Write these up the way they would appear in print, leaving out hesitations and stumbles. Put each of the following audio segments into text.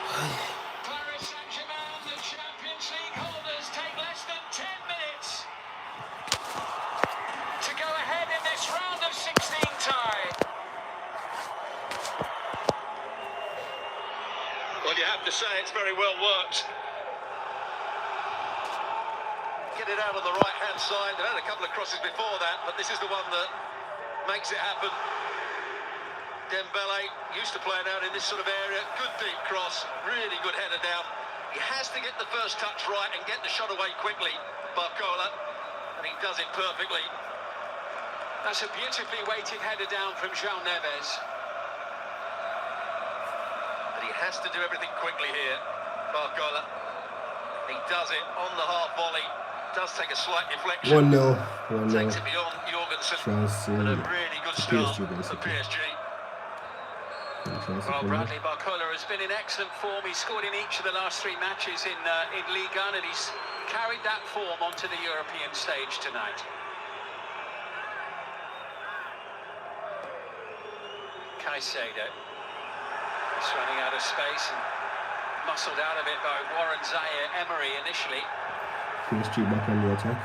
Paris Saint-Germain, the Champions League holders, take less than 10 minutes to go ahead in this round of 16 tie. Well, you have to say it's very well worked. Get it out on the right-hand side. They've had a couple of crosses before that, but this is the one that makes it happen. Dembele used to playing out in this sort of area. Good deep cross, really good header down. He has to get the first touch right and get the shot away quickly, Barcola, and he does it perfectly. That's a beautifully weighted header down from João Neves. But he has to do everything quickly here, Barcola. He does it on the half volley. Does take a slight deflection. 1-0. Takes it beyond Jorgensen. But a really good start for PSG. Well, Bradley Barcola has been in excellent form. He scored in each of the last 3 matches in Ligue 1, and he's carried that form onto the European stage tonight. Caicedo. He's running out of space and muscled out of it by Warren Zaire-Emery initially. PSG back on the attack.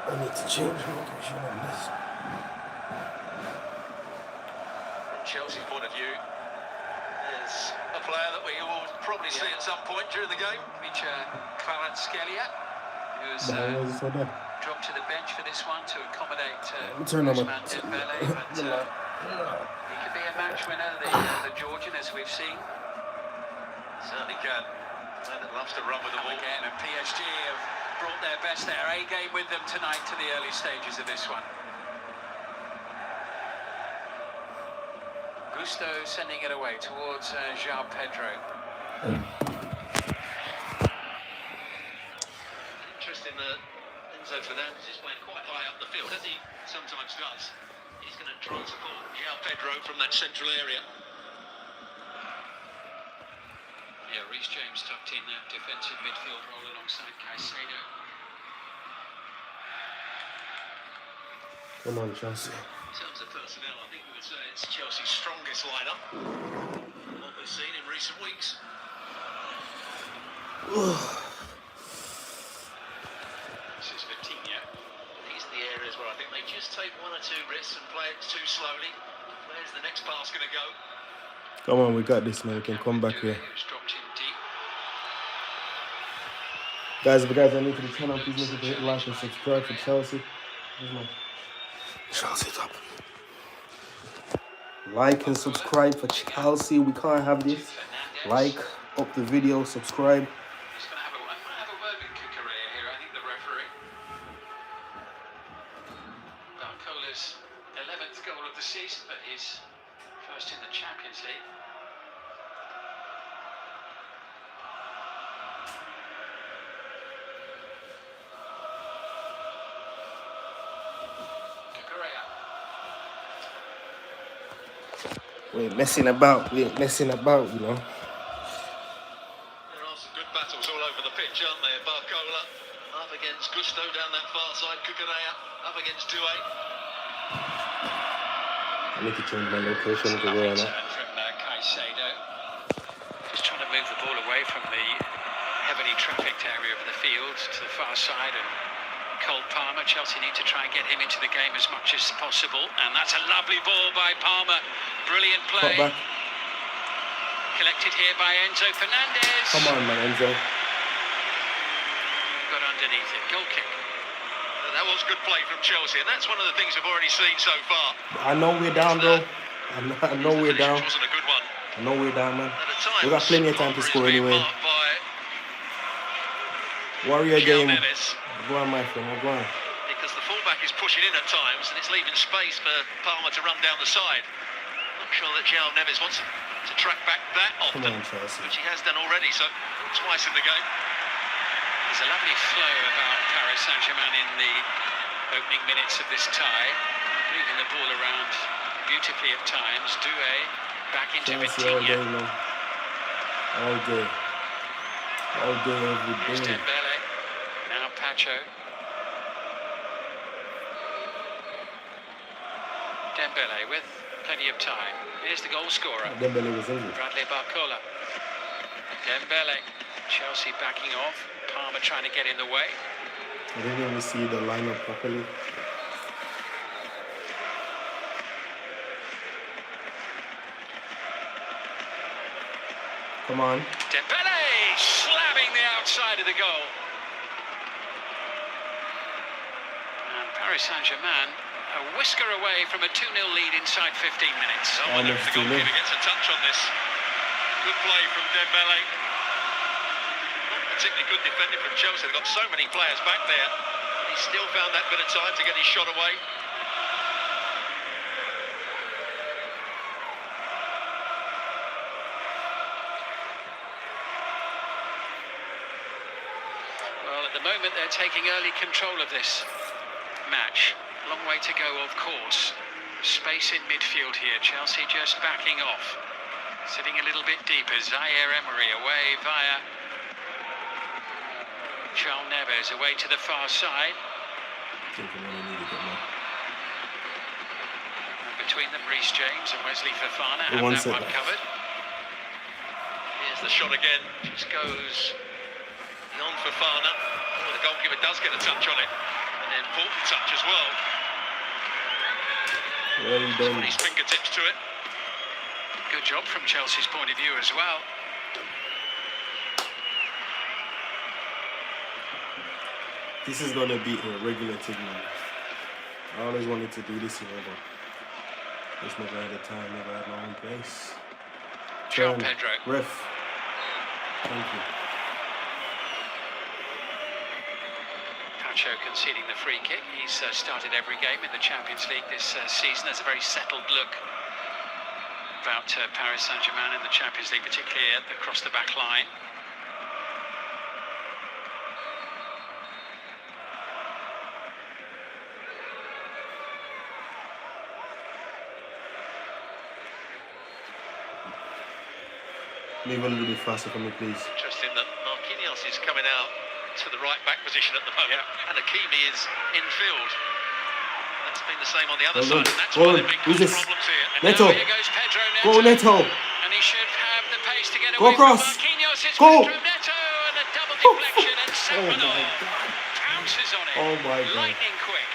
I need to change location on this. From Chelsea's point of view, there's a player that we will probably see at some point during the game, Micha Kvaratskhelia, who's dropped to the bench for this one to accommodate Ousmane Dembele, but he could be a match winner, the Georgian, as we've seen. Certainly can. Man that loves to run with the ball again, and PSG have brought their best, their A game with them tonight to the early stages of this one. Gusto sending it away towards João Pedro. Interesting that Enzo Fernandez is playing quite high up the field, as he sometimes does. He's going to try and support João Pedro from that central area. Yeah, Reece James tucked in that defensive midfield role alongside Caicedo. Come on, Chelsea. In terms of personnel, I think we would say it's Chelsea's strongest lineup. What we've seen in recent weeks. This is Vitinha. These are the areas where I think they just take 1 or 2 risks and play it too slowly. Where's the next pass going to go? Come on, we got this, man. We can come back here. Guys, if you guys are new to the channel, please make sure to hit like and subscribe for Chelsea. Chelsea's up. Like and subscribe for Chelsea. We can't have this. Like, up the video, subscribe. Just going to have a word with Cucurella here, I think the referee. Barcola's 11th goal of the season, but his first in the Champions League. We ain't messing about, you know. There are some good battles all over the pitch, aren't there? Barcola up against Gusto down that far side, Cucurella up against Doué. I need to change my location to where I'm at. From Caicedo. Just trying to move the ball away from the heavily trafficked area of the field to the far side, and Cole Palmer, Chelsea need to try and get him into the game as much as possible, and that's a lovely ball by Palmer. Brilliant play. Collected here by Enzo Fernandez. Come on, man, Enzo. Got underneath it. Goal kick. That was good play from Chelsea, and that's one of the things we've already seen so far. I know we're down, bro. I know we're down. Wasn't a good one. I know we're down, man. We got plenty of time to score anyway. Warrior game. Go on, my friend. Go on. Because the fullback is pushing in at times, and it's leaving space for Palmer to run down the side. I'm sure that João Neves wants to track back that often, which he has done already, so twice in the game. There's a lovely flow about Paris Saint-Germain in the opening minutes of this tie, moving the ball around beautifully at times. Doué back into Vitinha. All day. All day, every day. Dembele. Now Pacho. Dembele with plenty of time. Here's the goal scorer. Dembele was injured. Bradley Barcola. Dembele. Chelsea backing off. Palmer trying to get in the way. I didn't even see the lineup properly. Come on. Dembele slamming the outside of the goal. And Paris Saint-Germain a whisker away from a 2-0 lead inside 15 minutes. I wonder if the goalkeeper gets a touch on this. Good play from Dembele. Not particularly good defending from Chelsea. They've got so many players back there. He still found that bit of time to get his shot away. Well, at the moment they're taking early control of this match. Long way to go, of course. Space in midfield here. Chelsea just backing off. Sitting a little bit deeper. Zaire Emery away via Charles Neves away to the far side. And between them, Reece James and Wesley Fofana have that one covered. Here's the shot again. Just goes beyond Fofana. Oh, the goalkeeper does get a touch on it. An important touch as well. Well done. Put his fingertips to it. Good job from Chelsea's point of view as well. This is going to be a regular thing, man. I always wanted to do this here, but just never had the time, never had my own place. João Pedro. Ref. Thank you. Pacho conceding the free kick. He's started every game in the Champions League this season. There's a very settled look about Paris Saint-Germain in the Champions League, particularly across the back line. Move a little bit faster for me, please. Interesting that Marquinhos is coming out to the right back position at the moment, and Hakimi is infield. That's been the same on the other side, and that's why they've been causing problems here. And Neto. now here goes Pedro Neto. Go Neto. And he should have the pace to get Go away across. from Marquinhos. It's Go. Pedro Neto, and a double deflection, and Safanov pounces on it. Oh my God. Lightning quick.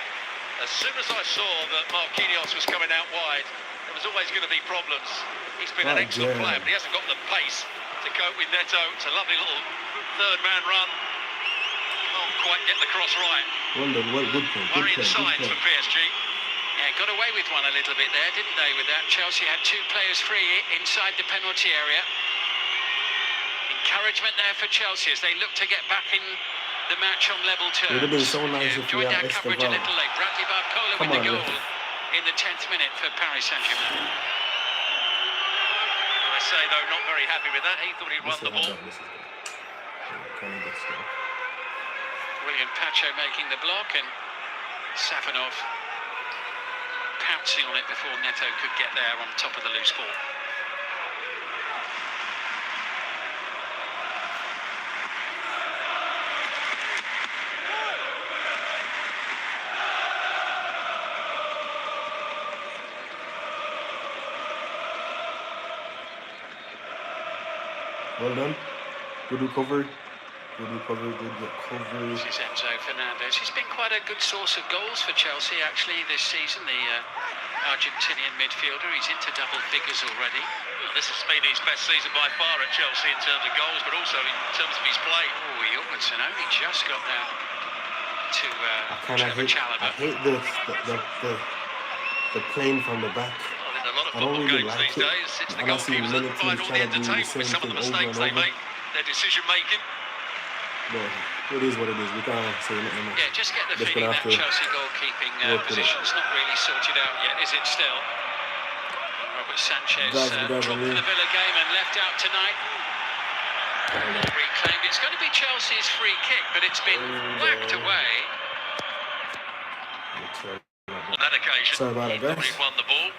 As soon as I saw that Marquinhos was coming out wide, there was always going to be problems. He's been an excellent player, but he hasn't got the pace to cope with Neto. It's a lovely little third-man run. Can't quite get the cross right. Well done, good play. Worrying signs for PSG. Yeah, got away with one a little bit there, didn't they, with that? Chelsea had two players free inside the penalty area. Encouragement there for Chelsea as they look to get back in the match on level terms. It would have been so nice if we joined had our coverage a little late. Bradley Barcola with the goal in the 10th minute for Paris Saint-Germain. I say, though, not very happy with that. He thought he'd won the ball. William Pacho making the block, and Safanov pouncing on it before Neto could get there on top of the loose ball. Well done. Good recovery. Good recovery. This is Enzo Fernandez. He's been quite a good source of goals for Chelsea, actually, this season. The Argentinian midfielder. He's into double figures already. Well, this has been his best season by far at Chelsea in terms of goals, but also in terms of his play. Oh, Jorgensen only just got there to Trevor Chalobah. I hate the playing from the back. I don't really like these days. It's the goalkeepers that provide all the entertainment with some of the mistakes they make, their decision making. But it is what it is. We can't say anything else. Yeah, just get the feeling that Chelsea goalkeeping position's not really sorted out yet, is it still? Robert Sanchez dropped for the Villa game and left out tonight. Reclaimed. It's going to be Chelsea's free kick, but it's been whacked away. On that occasion, he thought he'd won the ball.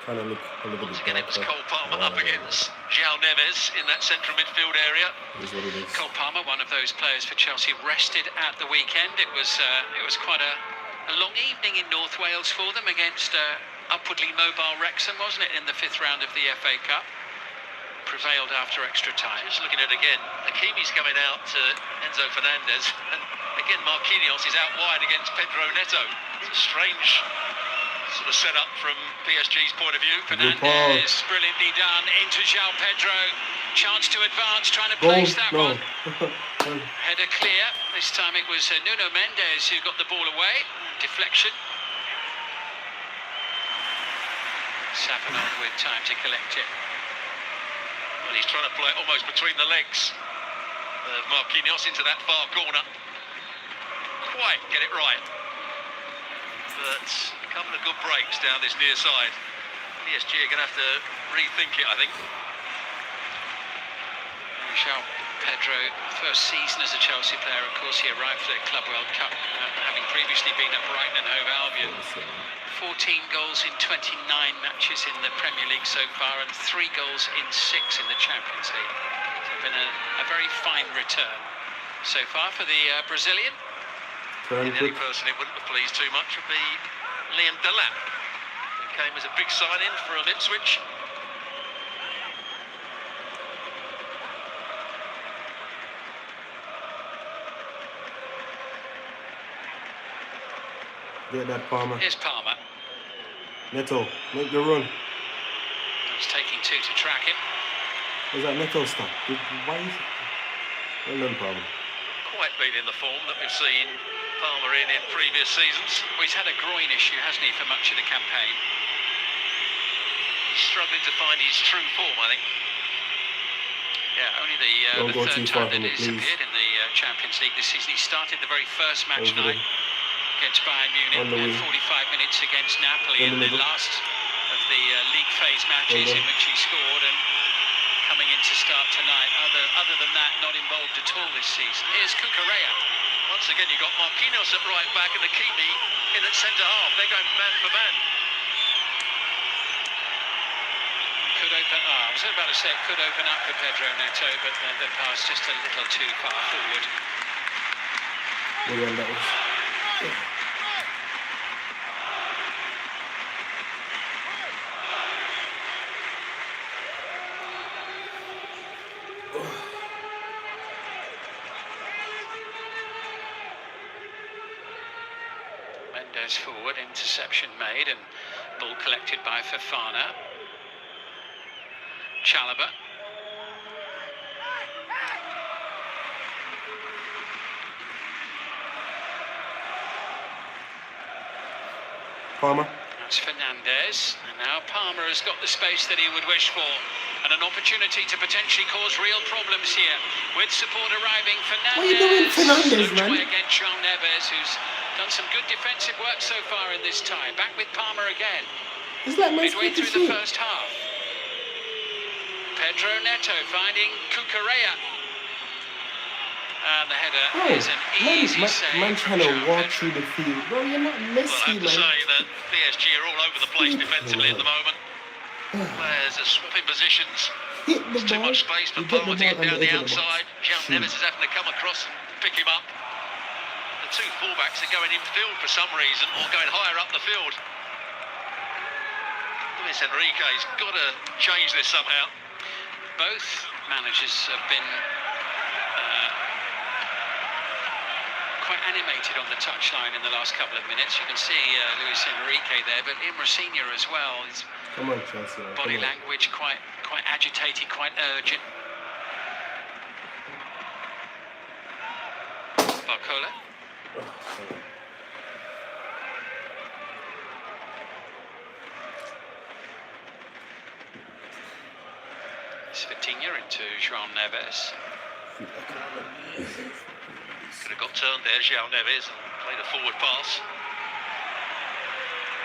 Once again, it was Cole Palmer up against João Neves in that central midfield area. Cole Palmer, one of those players for Chelsea, rested at the weekend. It was quite a long evening in North Wales for them against upwardly mobile Wrexham, wasn't it, in the 5th round of the FA Cup? Prevailed after extra time. Just looking at it again, Hakimi's coming out to Enzo Fernandez, and again Marquinhos is out wide against Pedro Neto. It's a strange sort of setup from PSG's point of view. Fernandez, brilliantly done, into João Pedro. Chance to advance, trying to place that one. Header clear. This time it was Nuno Mendes who got the ball away. Deflection. Savinon with time to collect it. Well, he's trying to play it almost between the legs of Marquinhos into that far corner. Quite get it right. But a couple of good breaks down this near side. PSG are going to have to rethink it, I think. João Pedro, first season as a Chelsea player, of course he arrived for the Club World Cup, having previously been at Brighton and Hove Albion. 14 goals in 29 matches in the Premier League so far, and 3 goals in 6 in the Champions League. It's been a very fine return so far for the Brazilian. And the only person it wouldn't have pleased too much would be Liam Delap, who came as a big sign-in from Ipswich. Get that, Palmer. Here's Palmer. Neto, make the run. He's taking 2 to track him. Was that Neto stuff? Why is it? Well done, Palmer. Quite been in the form that we've seen Palmer in previous seasons. Well, he's had a groin issue, hasn't he, for much of the campaign? He's struggling to find his true form, I think. Yeah, only the third time that he's appeared in the Champions League this season. He started the very first match night against Bayern Munich, 45 minutes against Napoli in the last of the league phase matches in which he scored, and coming in to start tonight. Other than that, not involved at all this season. Here's Cucurella. Once again, you've got Marquinhos at right back and Hakimi in at centre half. They're going man for man. Could open. I was about to say it could open up for Pedro Neto, but the pass just a little too far forward. That was. Mendes forward, interception made, and ball collected by Fofana. Chalobah. Palmer. That's Fernandez, and now Palmer has got the space that he would wish for, and an opportunity to potentially cause real problems here. With support arriving, Fernandez. What are you doing, Fernandez, man? Against João Neves, who's done some good defensive work so far in this tie. Back with Palmer again. Is that midway through the first half. Pedro Neto finding Cucurella. And the header is an easy save. Man trying to walk through the field. Bro, you're not Messi, man. Well, I have to say that PSG are all over the place defensively at the moment. Players are swapping positions. There's too much space for Palmer to get down the outside. João Neves is having to come across and pick him up. The 2 fullbacks are going infield for some reason, or going higher up the field. Luis Enrique's got to change this somehow. Both managers have been quite animated on the touchline in the last couple of minutes. You can see Luis Enrique there, but Imrosinia as well. His come on, Chelsea. Body language quite agitated, quite urgent. Barcola. Vitinha into João Neves. Could have got turned there, João Neves, and played a forward pass.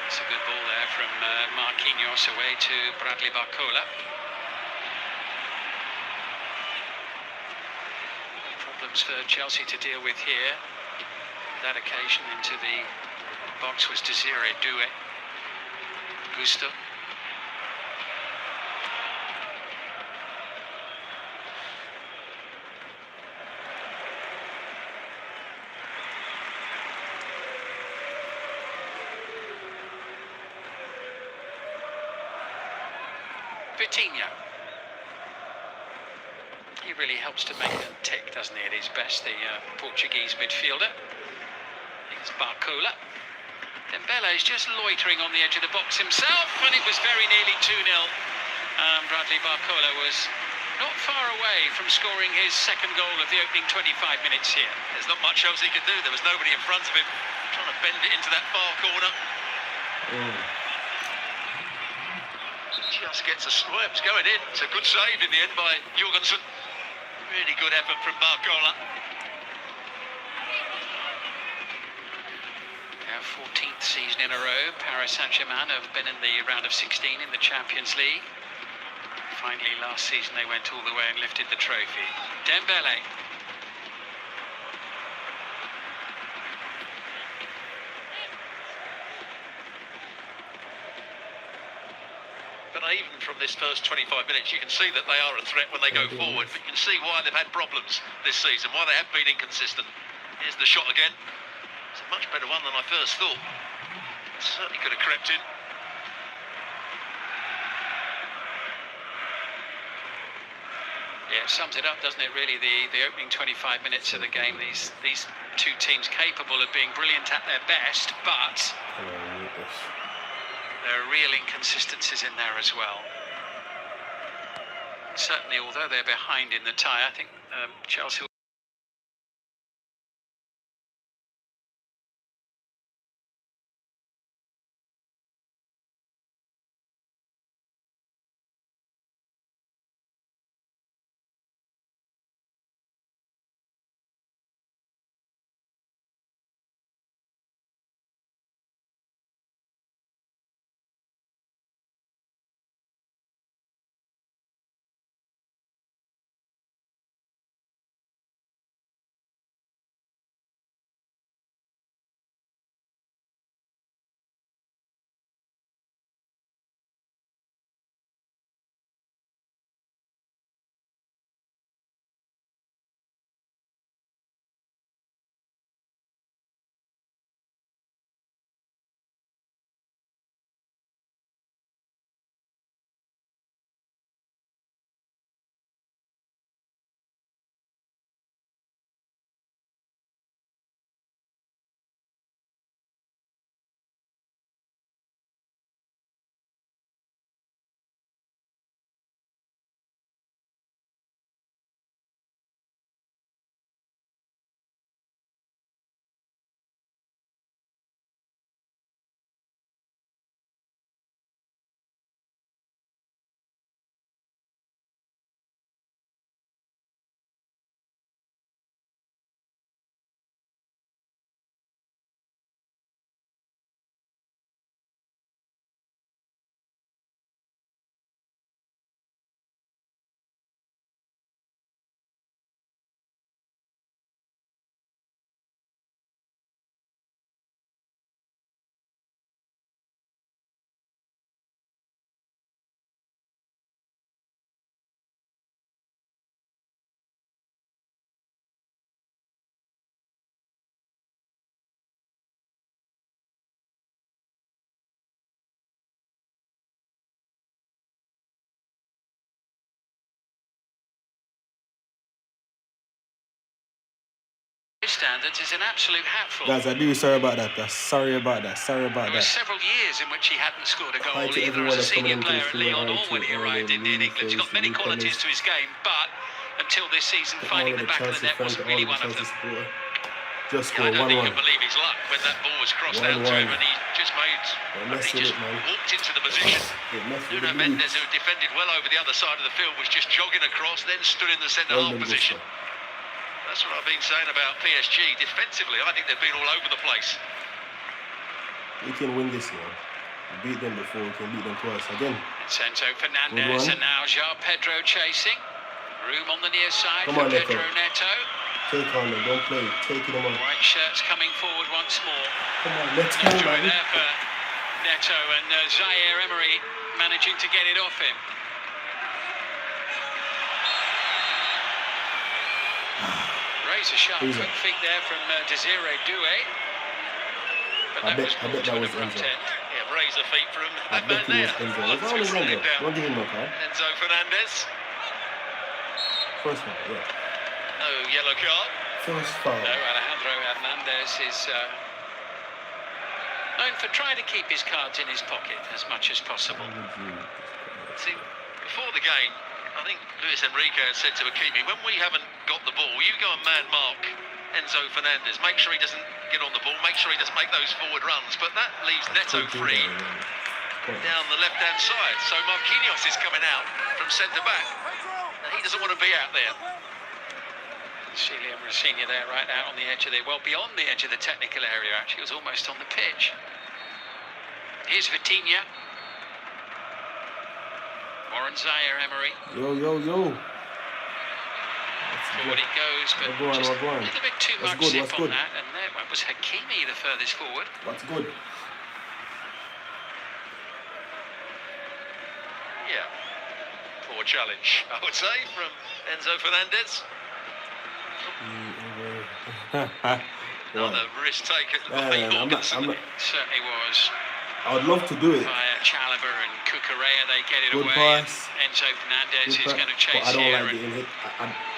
It's a good ball there from Marquinhos away to Bradley Barcola. Problems for Chelsea to deal with here. That occasion into the box was Desiree Doué. Gusto. Vitinho. He really helps to make them tick, doesn't he, at his best, the Portuguese midfielder. Here's Barcola. Dembele's just loitering on the edge of the box himself, and it was very nearly 2-0. Bradley Barcola was not far away from scoring his second goal of the opening 25 minutes here. There's not much else he could do. There was nobody in front of him trying to bend it into that far corner. Just gets a swerve, it's going in. It's a good save in the end by Jorgensen. Really good effort from Barcola. Their 14th season in a row, Paris Saint-Germain have been in the round of 16 in the Champions League. Finally, last season they went all the way and lifted the trophy. Dembele. But even from this first 25 minutes, you can see that they are a threat when they go forward. But you can see why they've had problems this season, why they have been inconsistent. Here's the shot again. It's a much better one than I first thought. Certainly could have crept in. Yeah, it sums it up, doesn't it, really, the opening 25 minutes of the game. These two teams capable of being brilliant at their best, but there are real inconsistencies in there as well. Certainly, although they're behind in the tie, I think Chelsea... standards is an absolute hatful. Guys, I do sorry about that. Sorry about that. There were several years in which he hadn't scored a goal either as a senior player at Lyon or when he arrived in England. He's got many qualities to his game, but until this season, finding the back of the net wasn't really one of them. Just I don't think he could believe his luck when that ball was crossed out to him, and he just walked into the position. Nuno Mendes, who defended well over the other side of the field, was just jogging across, then stood in the centre-half position. That's what I've been saying about PSG. Defensively, I think they've been all over the place. We can win this year. We beat them before, we can beat them twice again. Vincento Fernandez and now João Pedro chasing. Room on the near side for Pedro Neto. Take on them, don't play. Take it on. White shirts coming forward once more. Come on, let's go. Joy there for Neto and Zaire Emery managing to get it off him. Razor sharp quick feet there from Desiree Doué. But that was brought to an abrupt end. Yeah, very laser feet from I that bet man he there. was Enzo. Oh, It's always twisted Enzo. it down. Don't give him a card. Enzo Fernandez. First one, yeah. No yellow card. First foul. No, Alejandro Hernandez is known for trying to keep his cards in his pocket as much as possible. See, before the game, I think Luis Enrique has said to Hakimi, when we haven't got the ball, you go and man mark Enzo Fernandez. Make sure he doesn't get on the ball, make sure he doesn't make those forward runs. But that leaves Neto free down the left-hand side. So Marquinhos is coming out from centre-back. And he doesn't want to be out there. Celia Messina there, right out on the edge of the, well, beyond the edge of the technical area, actually. It was almost on the pitch. Here's Vitinha. Warren Zaire-Emery. Yo. Forward it goes, but just a little bit too much zip on that. And there was Hakimi the furthest forward. That's good. Yeah. Poor challenge, I would say, from Enzo Fernandez. Another risk taken by Jorgensen. Certainly was. I would love to do it. Via Chalobah and Cucurella, they get it Good away. pass. Enzo Fernandez is going to chase but I don't here. like getting hit.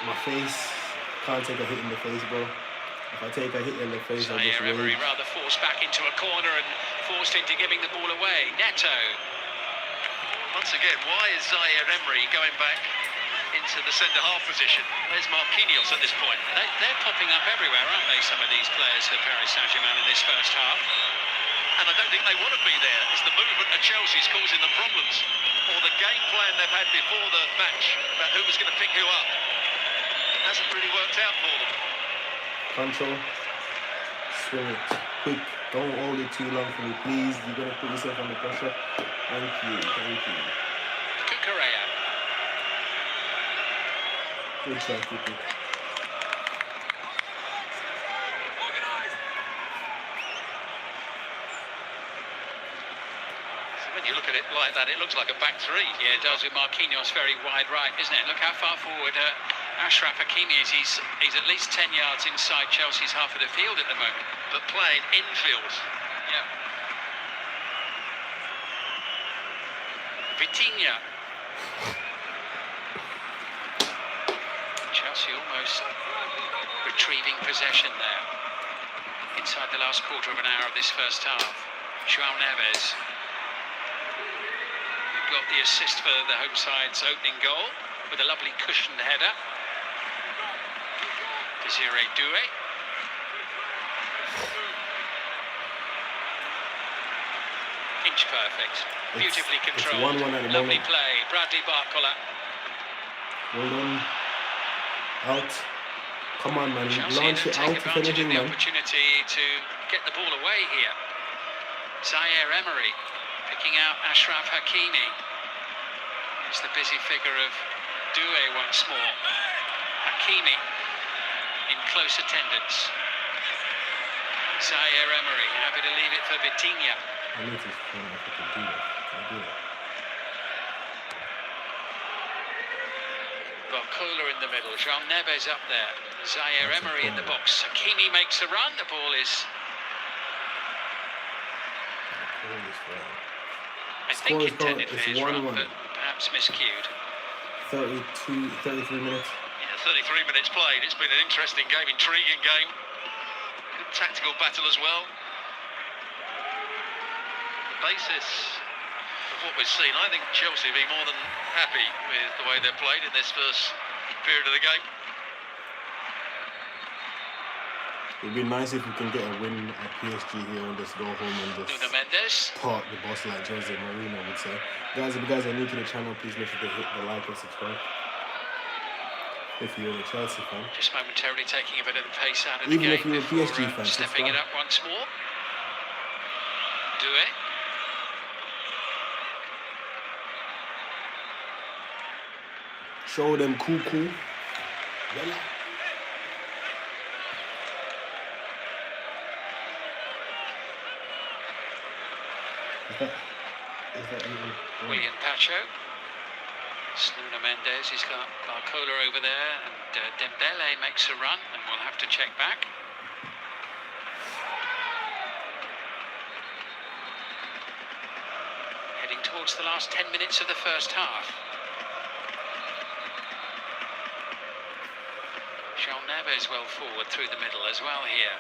My face can't take a hit in the face, bro. If I take a hit in the face, I just Zaire-Emery rage. rather forced back into a corner and forced into giving the ball away. Neto. Once again, why is Zaire-Emery going back into the centre-half position? Where's Marquinhos at this point? They're popping up everywhere, aren't they, some of these players for Paris Saint-Germain in this first half? And I don't think they want to be there. It's the movement at Chelsea's causing them problems. Or the game plan they've had before the match about who was going to pick who up. Hasn't really worked out for them. Control. Swing it. Quick. Don't hold it too long for me, please. You're going to put yourself under pressure. Thank you. Cucurella. Good try, Cucurella. When you look at it like that, it looks like a back three. Yeah, it does, with Marquinhos very wide right, isn't it? Look how far forward Achraf Hakimi is. He's at least 10 yards inside Chelsea's half of the field at the moment. But playing infield. Yeah. Vitinha. Chelsea almost retrieving possession there. Inside the last quarter of an hour of this first half. João Neves. Got the assist for the home side's opening goal with a lovely cushioned header. Desiree Doué. Inch perfect. Beautifully controlled. It's 1-1 at the Lovely moment. play. Bradley Barcola. Well done. Out. Come on, man. Chelsea Launch it take out if advantage anything, of the man. opportunity to get the ball away here. Zaire-Emery picking out Achraf Hakimi. Here's the busy figure of Doué once more. Hakimi in close attendance. Zaire-Emery happy to leave it for Vitinha. I need to find out if I can do that. Can I do it? Barcola in the middle, João Neves up there. Zaire-Emery in the box. Hakimi makes a run. The ball is, I think, intended for his run, but perhaps miscued. 33 minutes. Yeah, 33 minutes played. It's been an interesting game, intriguing game. Good tactical battle as well. The basis of what we've seen, I think Chelsea will be more than happy with the way they've played in this first period of the game. It'd be nice if we can get a win at PSG here and just go home and just Nuno Mendes. park the bus like Jose Mourinho would say. Guys, if you guys are new to the channel, please make sure to hit the like and subscribe. If you're a Chelsea fan. Just momentarily taking a bit of the pace out of the Even game if you're a before PSG fan, stepping it subscribe. up once more. Doué. Show them cool. Bella. Is that even... William Pacho. Nuno Mendes, he's got Barcola over there, and Dembele makes a run, and we'll have to check back. towards the last 10 minutes of the first half. João Neves well forward through the middle as well here.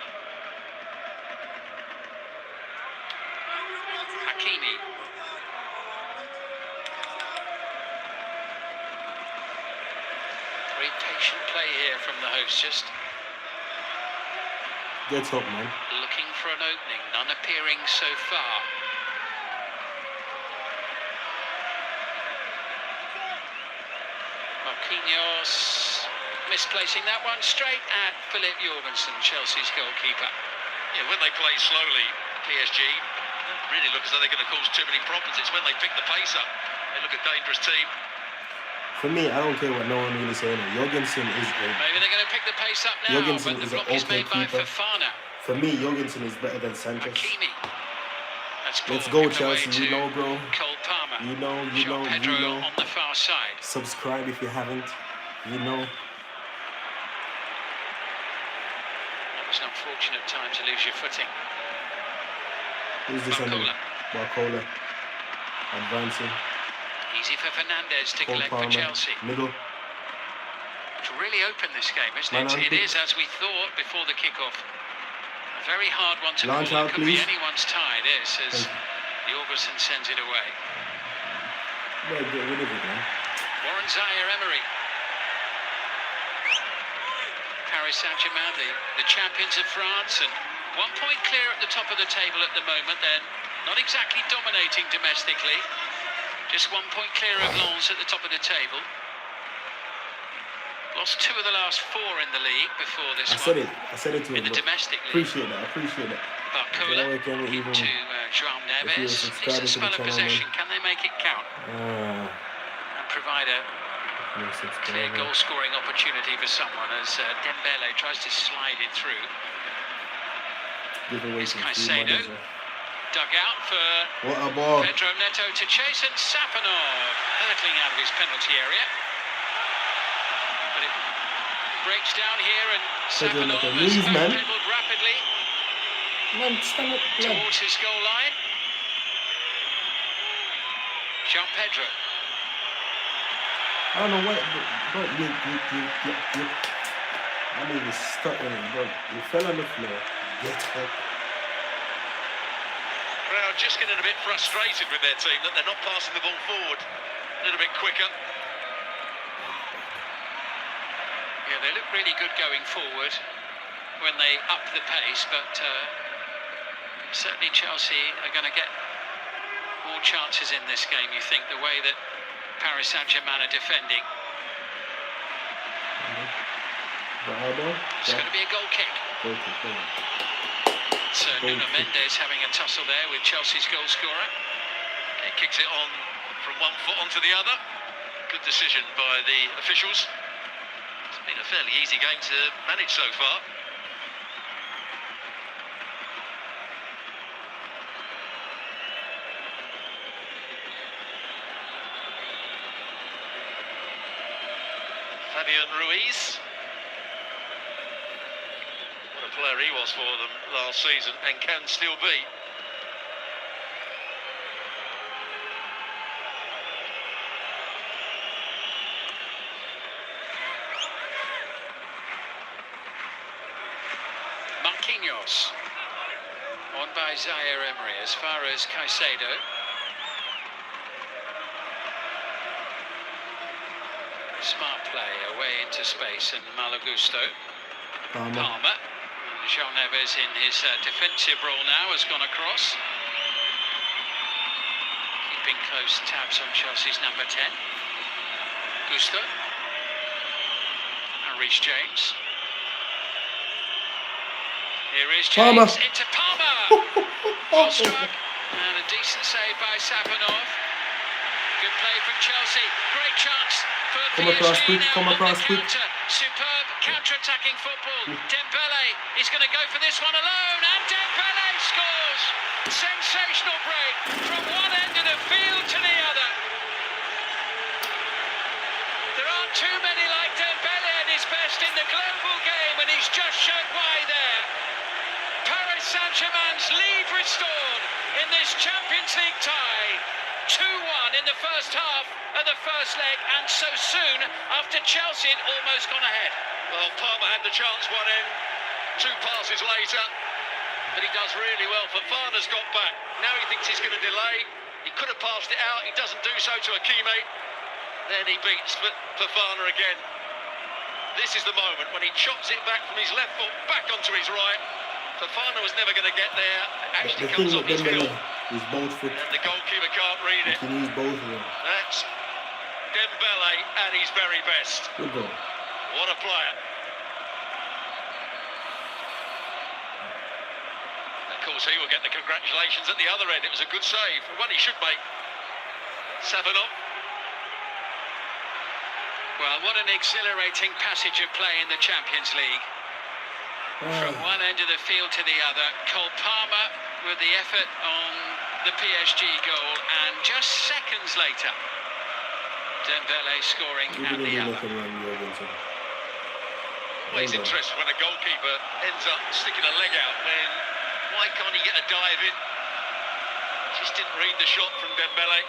Hakimi. Very patient play here from the host, just get up, man. Looking for an opening, none appearing so far. Marquinhos misplacing that one straight at Philip Jorgensen, Chelsea's goalkeeper. Yeah, when they play slowly, PSG don't really look as though they're going to cause too many problems. It's when they pick the pace up, they look a dangerous team. For me, I don't care what no one really saying. Jorgensen is maybe they're going to pick the pace up now. Jorgensen but the is block an is made by keeper. Fofana. For me, Jorgensen is better than Sanchez. Hakimi. Let's go, Chelsea. You know, bro. Cole Palmer. You know. Pedro on the far side. Subscribe if you haven't. You know. That was an unfortunate time to lose your footing. Who's this on? Barcola. Advancing. Easy for Fernandes to collect for Chelsea. Middle. It's really open this game, isn't it? It is, as we thought before the kickoff. A very hard one to call. It could be anyone's tie, this, as Jorgensen sends it away. Yeah, get rid of it, man. Warren Zaire-Emery. Paris Saint-Germain, the champions of France, and 1 point clear at the top of the table at the moment. Then not exactly dominating domestically. Just 1 point clear of Lens at the top of the table. Lost 2 of the last 4 in the league before this one. I said it to him. In the domestic league. Appreciate that. Barcola into João Neves. It's a spell of possession. Can they make it count? And provide a clear goal-scoring opportunity for someone as Dembele tries to slide it through. It's Caicedo. Dug out for Pedro Neto to chase, and Safanov hurtling out of his penalty area. But it breaks down here, and Safanov has dribbled rapidly towards his goal line. Jean Pedro. I don't know what, but I mean, you're stuck in it, bro. You fell on the floor. Get up. Crowd just getting a bit frustrated with their team that they're not passing the ball forward a little bit quicker. Yeah, they look really good going forward when they up the pace, but certainly Chelsea are going to get more chances in this game, you think, the way that Paris Saint-Germain are defending. It's going to be a goal kick. So Nuno Mendes having a tussle there with Chelsea's goal scorer. He kicks it on from one foot onto the other. Good decision by the officials. It's been a fairly easy game to manage so far. Fabian Ruiz. What a player he was for them last season and can still be. Marquinhos. On by Zaire-Emery as far as Caicedo. Smart play away into space, and Malo Gusto. Palmer. João Neves in his defensive role now has gone across. Keeping close tabs on Chelsea's number 10. Gusto. And Reece James. Here is James into Palmer. Well struck, and a decent save by Safanov. Good play from Chelsea. Great chance for PSG. Come across quick. Superb counter-attacking football. Dembele is going to go for this one alone, and Dembele scores. Sensational break from one end of the field to the other. There aren't too many like Dembele at his best in the global game, and he's just showed why there. Paris Saint-Germain's lead restored in this Champions League tie. 2-1 in the first half of the first leg, and so soon after Chelsea had almost gone ahead. Well, Palmer had the chance one end, 2 passes later, but he does really well. Fofana's got back. Now he thinks he's going to delay. He could have passed it out. He doesn't do so to Hakimi. Then he beats Fofana again. This is the moment when he chops it back from his left foot back onto his right. Fofana was never going to get there. It actually comes off his heel. He's both foot. And the goalkeeper can't read it. He can use both of them. That's Dembele at his very best. Good goal. What a player. Of course, he will get the congratulations at the other end. It was a good save. One he should make. Savinov. Well, what an exhilarating passage of play in the Champions League. From one end of the field to the other, Cole Palmer with the effort on the PSG goal, and just seconds later, Dembele scoring at the other. Always interesting when a goalkeeper ends up sticking a leg out. Why can't he get a dive in? Just didn't read the shot from Dembele.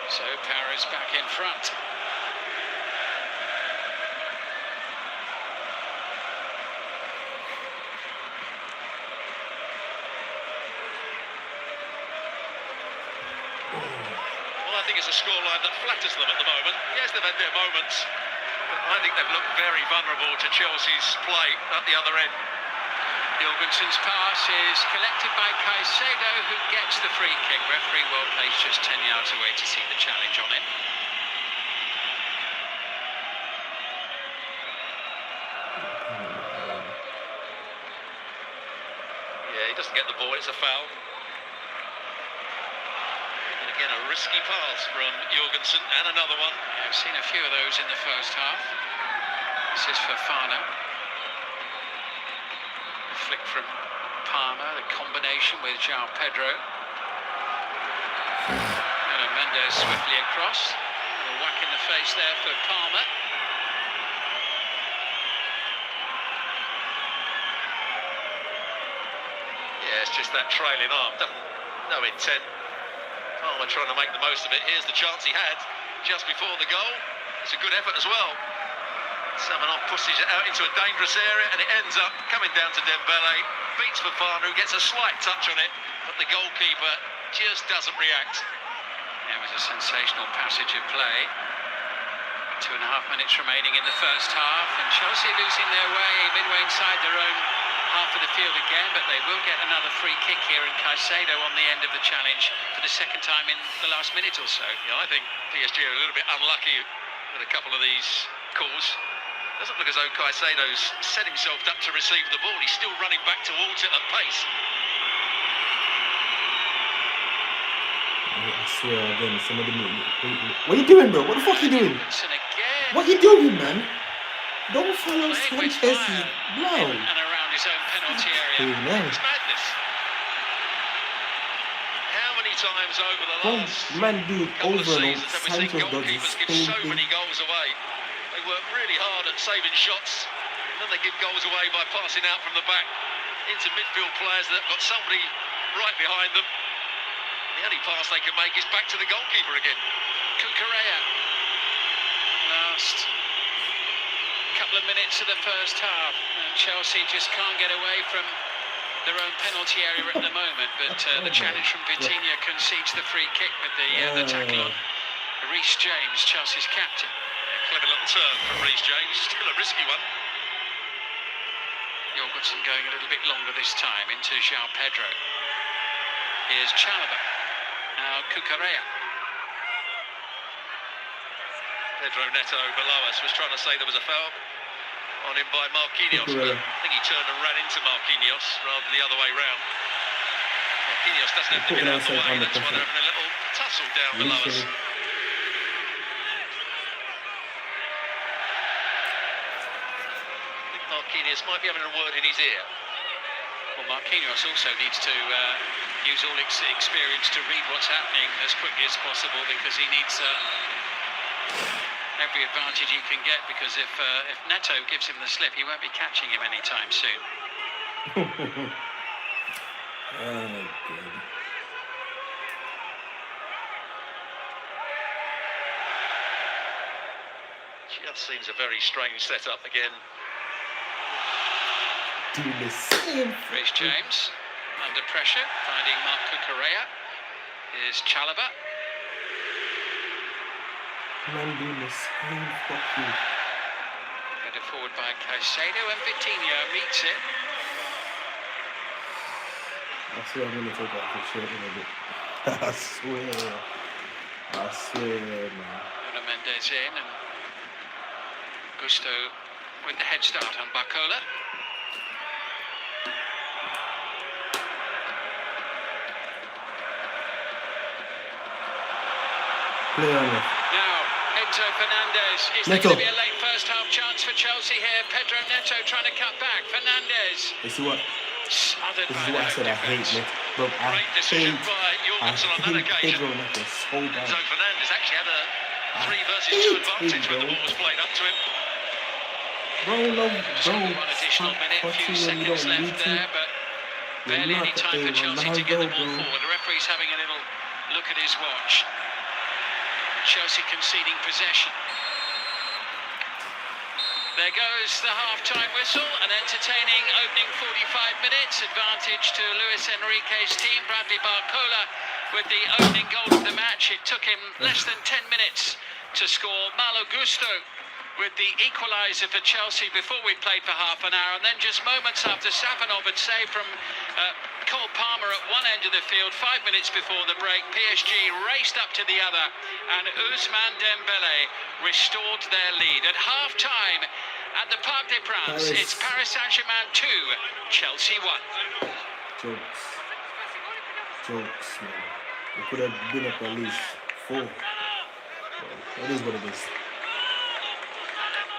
So Paris back in front. Well, I think it's a scoreline that flatters them at the moment. Yes, they've had their moments, but I think they've looked very vulnerable to Chelsea's play at the other end. Jorgensen's pass is collected by Caicedo, who gets the free kick. Referee well placed just 10 yards away to see the challenge on it. Yeah, he doesn't get the ball, it's a foul. And again, a risky pass from Jorgensen, and another one. Yeah, I've seen a few of those in the first half. This is Fofana. Flick from Palmer, the combination with João Pedro. And Mendes swiftly across. A whack in the face there for Palmer. Yeah, it's just that trailing arm. No intent. Palmer trying to make the most of it. Here's the chance he had just before the goal. It's a good effort as well. Savinov pushes it out into a dangerous area, and it ends up coming down to Dembele. Beats Fofana, who gets a slight touch on it, but the goalkeeper just doesn't react. It was a sensational passage of play. 2.5 minutes remaining in the first half, and Chelsea losing their way midway inside their own half of the field again, but they will get another free kick here, and Caicedo on the end of the challenge for the second time in the last minute or so. Yeah, I think PSG are a little bit unlucky with a couple of these calls. Doesn't look as though Caicedo's set himself up to receive the ball. He's still running back towards it at pace. I swear again, some of the what are you doing, bro? What the fuck are you doing? What are you doing, man? Don't follow Sanchez's blow. And around his own penalty area. It's madness. How many times over the last couple of seasons have we seen goalkeepers give so many goals away? They work really hard at saving shots, and then they give goals away by passing out from the back into midfield players that have got somebody right behind them. The only pass they can make is back to the goalkeeper again. Cucurella. Last couple of minutes of the first half, and Chelsea just can't get away from their own penalty area at the moment, but the challenge from Vitinha concedes the free kick with the tackle on Reece James, Chelsea's captain. Clever little turn from Reece James, still a risky one. Jorgensen going a little bit longer this time into João Pedro. Here's Chalobah. Now Cucurella. Pedro Neto below us was trying to say there was a foul on him by Marquinhos, but I think he turned and ran into Marquinhos rather than the other way round. Marquinhos doesn't have to get out of the way, that's why they're having a little tussle down below us. Marquinhos might be having a word in his ear. Well, Marquinhos also needs to use all his experience to read what's happening as quickly as possible, because he needs every advantage he can get, because if Neto gives him the slip, he won't be catching him anytime soon. God. Just seems a very strange setup again. Do the same. Rhys James under pressure, finding Marc Cucurella. Here's Chalobah. Man doing the same fucking. Headed forward by Caicedo, and Vitinho meets it. I swear I'm going to take off the shirt in a bit. I swear, man. Nuno Mendes in, and Gusto with the head start on Barcola. Play on it. Now, Enzo Fernandez. Is there going to be a late first half chance for Chelsea here? Pedro Neto trying to cut back. Fernandez. You see what? Smothered This by is what I said. I hate Neto. Bro, Great decision by Jorgensen on that occasion. Pedro Neto so bad. Enzo Fernandez actually had a 3 versus 2 advantage when the ball was played up to him. Bro, no, Just one additional minute, a few seconds left there, but barely any time for Chelsea to get the ball forward. The referee's having a little look at his watch. Chelsea conceding possession. There goes the half-time whistle, an entertaining opening 45 minutes. Advantage to Luis Enrique's team. Bradley Barcola with the opening goal of the match. It took him less than 10 minutes to score. Malo Gusto with the equaliser for Chelsea before we played for half an hour, and then just moments after Safanov had saved from Cole Palmer at one end of the field, 5 minutes before the break, PSG raced up to the other, and Ousmane Dembele restored their lead. At half-time at the Parc des Princes, it's Paris Saint-Germain 2, Chelsea 1. Jokes, man. We could have been up at least 4. That is what it is.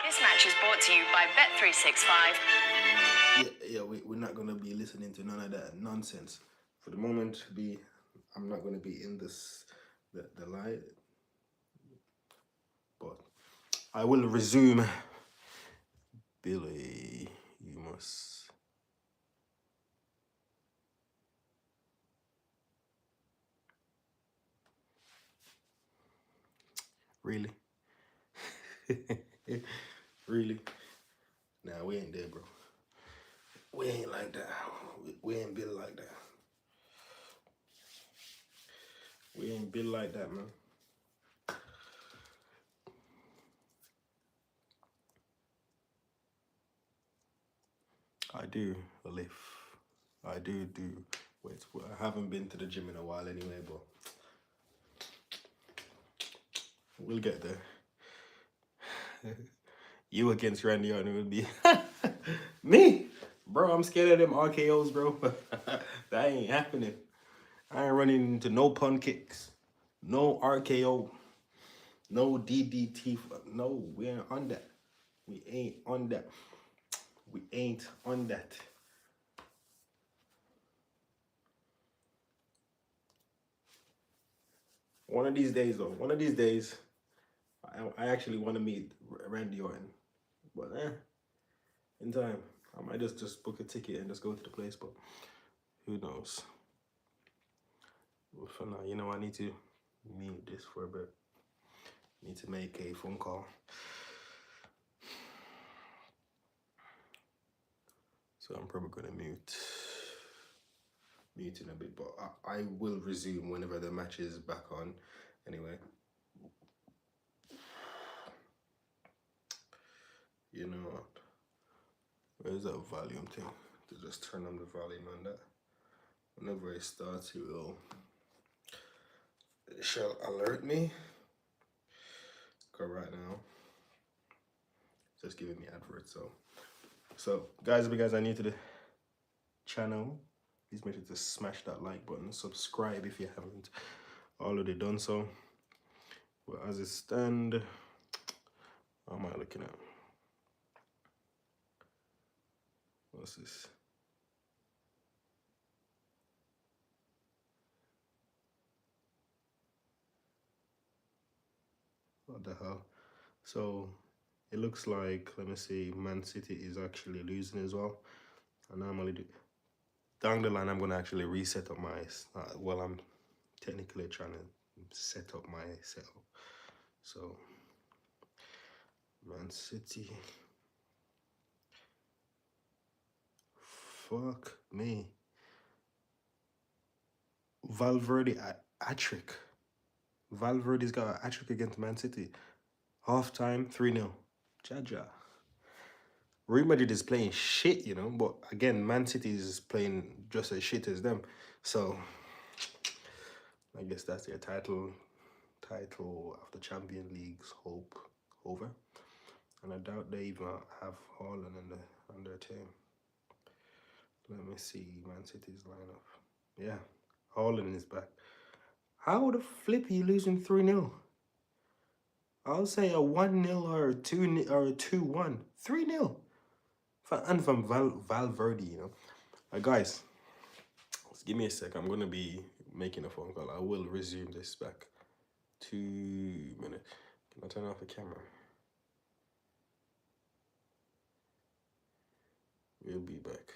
This match is brought to you by Bet365. We're not gonna be listening to none of that nonsense for the moment. I'm not gonna be in the light, but I will resume. Billy, you must. Really? Really? Nah, we ain't there, bro. We ain't like that. We ain't built like that. We ain't built like that, man. I do live. I do. Wait, I haven't been to the gym in a while anyway, but we'll get there. You against Randy Orton would be me, bro. I'm scared of them RKOs, bro. That ain't happening. I ain't running into no pun kicks, no RKO, no DDT. No, we ain't on that. We ain't on that. We ain't on that. One of these days, though. One of these days, I actually want to meet Randy Orton. But in time, I might just book a ticket and just go to the place. But who knows? Well, for now, you know, I need to mute this for a bit. I need to make a phone call. So I'm probably gonna mute in a bit, but I will resume whenever the match is back on. Anyway, you know what? Where's that volume thing? To just turn on the volume on that. Whenever it starts, it shall alert me. Cause right now, it's just giving me adverts. So guys, because I new to the channel, please make sure to smash that like button, subscribe if you haven't already done so. But as it stand, what am I looking at? What's this? What the hell? So it looks like, let me see, Man City is actually losing as well. I normally do. Down the line, I'm gonna actually reset up my. Well, I'm technically trying to set up my setup. So, Man City. Fuck me. Valverde hat-trick. Valverde's got a hat-trick against Man City. Half time, 3-0. Jaja. Real Madrid is playing shit, you know, but again, Man City is playing just as shit as them. So I guess that's their title of the Champions League's hope over. And I doubt they even have Haaland on their team. Let me see Man City's lineup. Yeah, Haaland is back. How the flip are you losing 3-0? I'll say a 1-0 or a 2 or a 2-1. 3-0. And from Valverde, you know. Guys, just give me a sec. I'm gonna be making a phone call. I will resume this back. 2 minutes. Can I turn off the camera? We'll be back.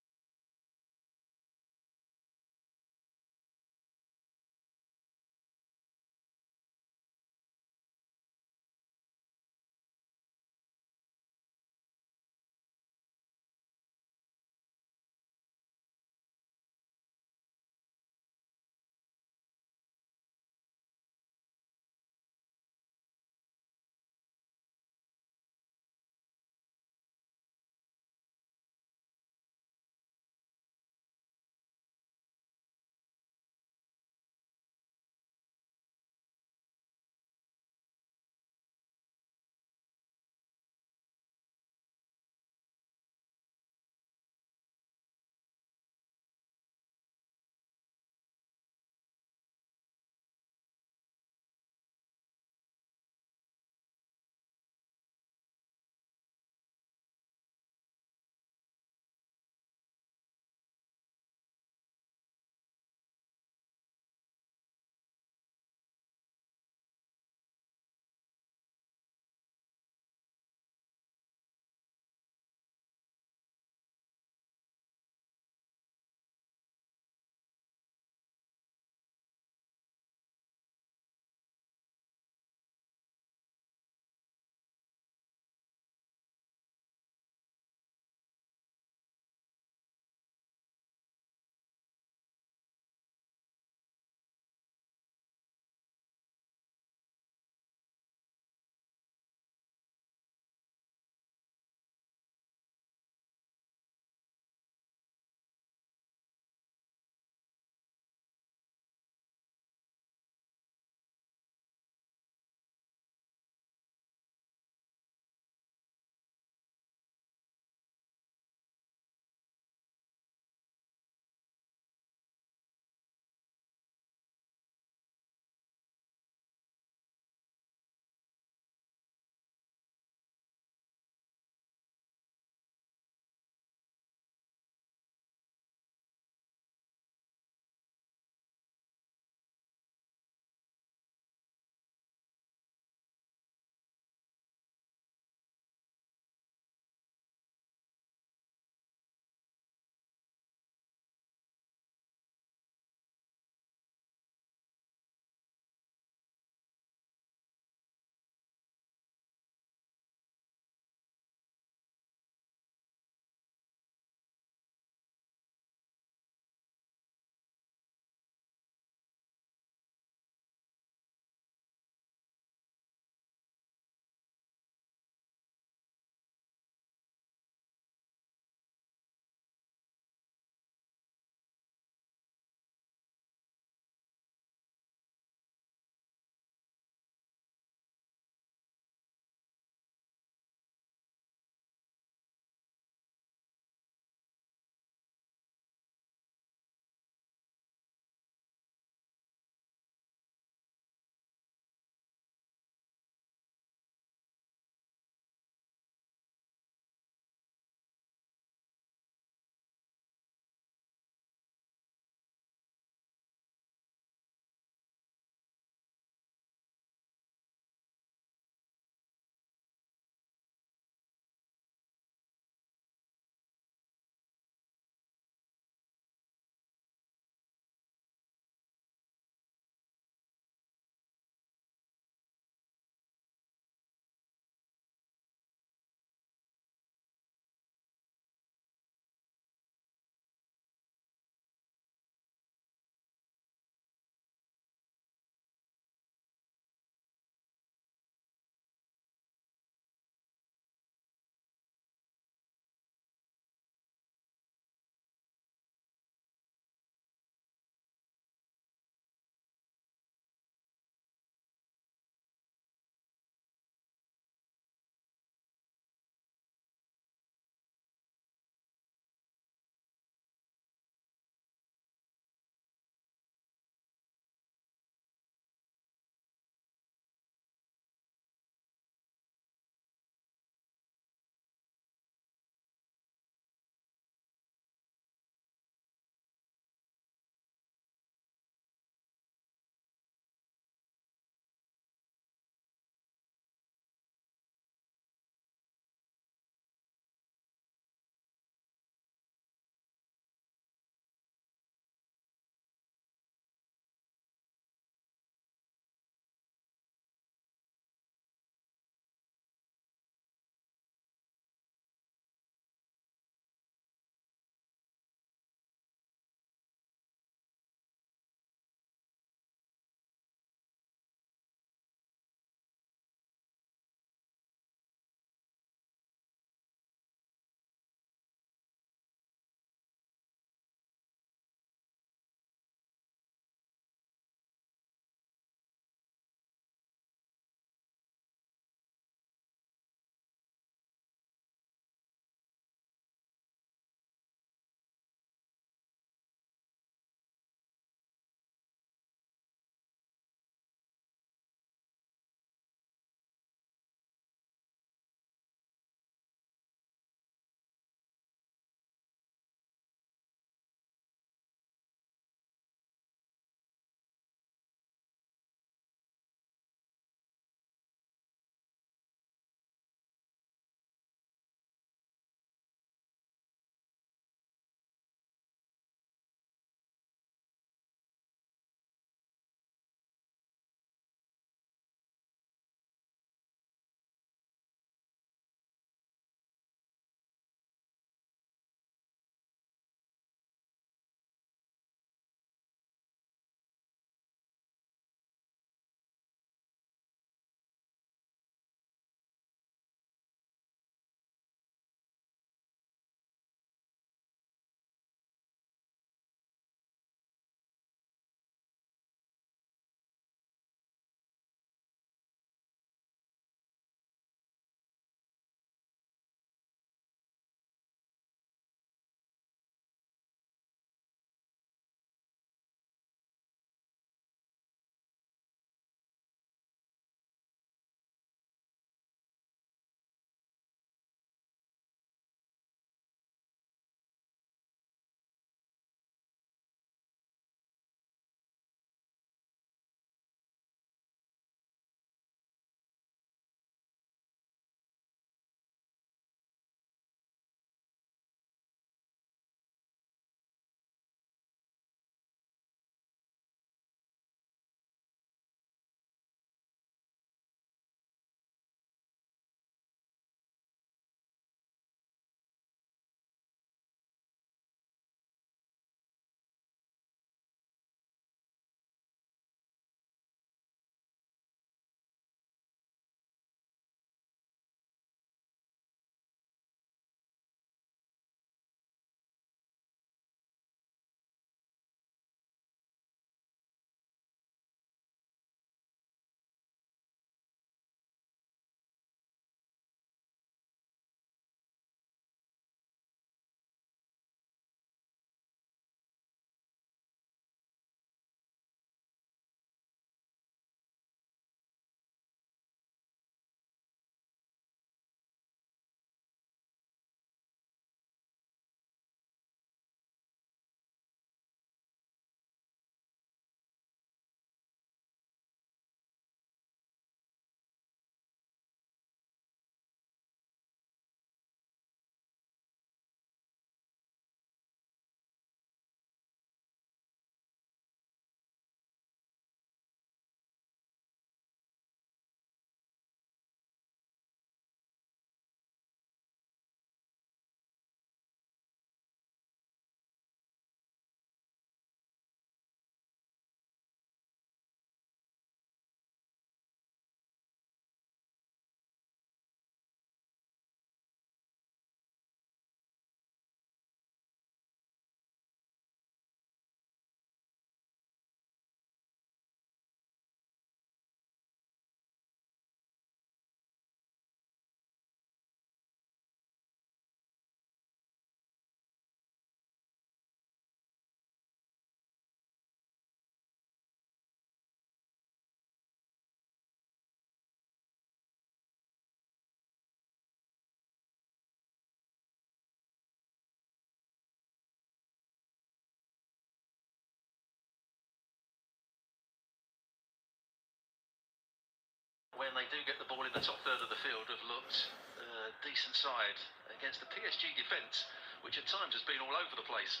when they do get the ball in the top third of the field, have looked a decent side against the PSG defence, which at times has been all over the place.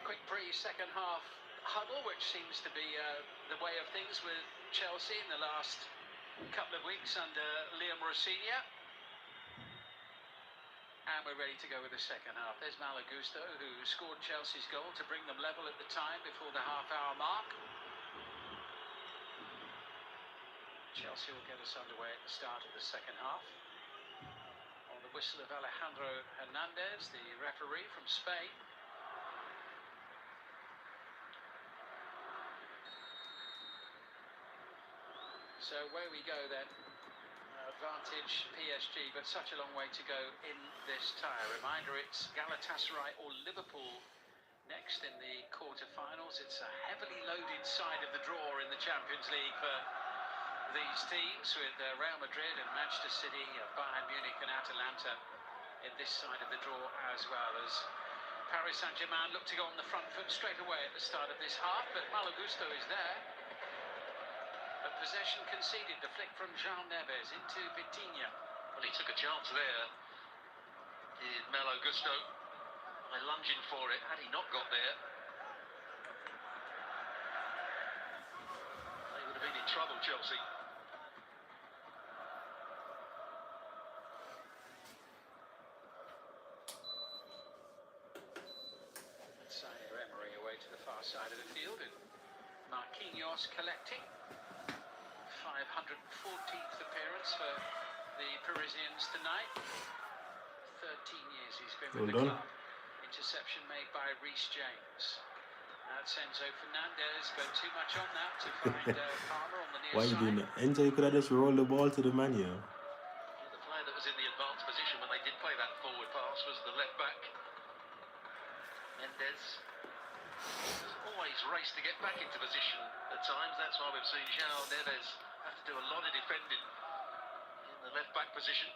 Quick pre-second half huddle, which seems to be the way of things with Chelsea in the last couple of weeks under Liam Rossignol. And we're ready to go with the second half. There's Malo Gusto, who scored Chelsea's goal to bring them level at the time before the half-hour mark. Chelsea will get us underway at the start of the second half. On the whistle of Alejandro Hernandez, the referee from Spain. So away we go then. Advantage PSG, but such a long way to go in this tie. Reminder, it's Galatasaray or Liverpool next in the quarter-finals. It's a heavily loaded side of the draw in the Champions League for these teams, with Real Madrid and Manchester City, Bayern Munich and Atalanta in this side of the draw, as well as Paris Saint-Germain look to go on the front foot straight away at the start of this half, but Malo Gusto is there. Possession conceded, the flick from Jean Neves into Vitinha. Well, he took a chance there, did Malo Gusto, by lunging for it. Had he not got there, they would have been in trouble, Chelsea. Side Emery away to the far side of the field, and Marquinhos collecting. 514th appearance for the Parisians tonight. 13 years he's been with the club. Interception made by Reece James. That's Enzo Fernandez, but too much on that to find Palmer on the near side. Why are you doing that? Enzo, you could have just rolled the ball to the man here. Yeah, the player that was in the advanced position when they did play that forward pass was the left back, Mendes. Always race to get back into position at times. That's why we've seen João Neves have to do a lot of defending in the left back position.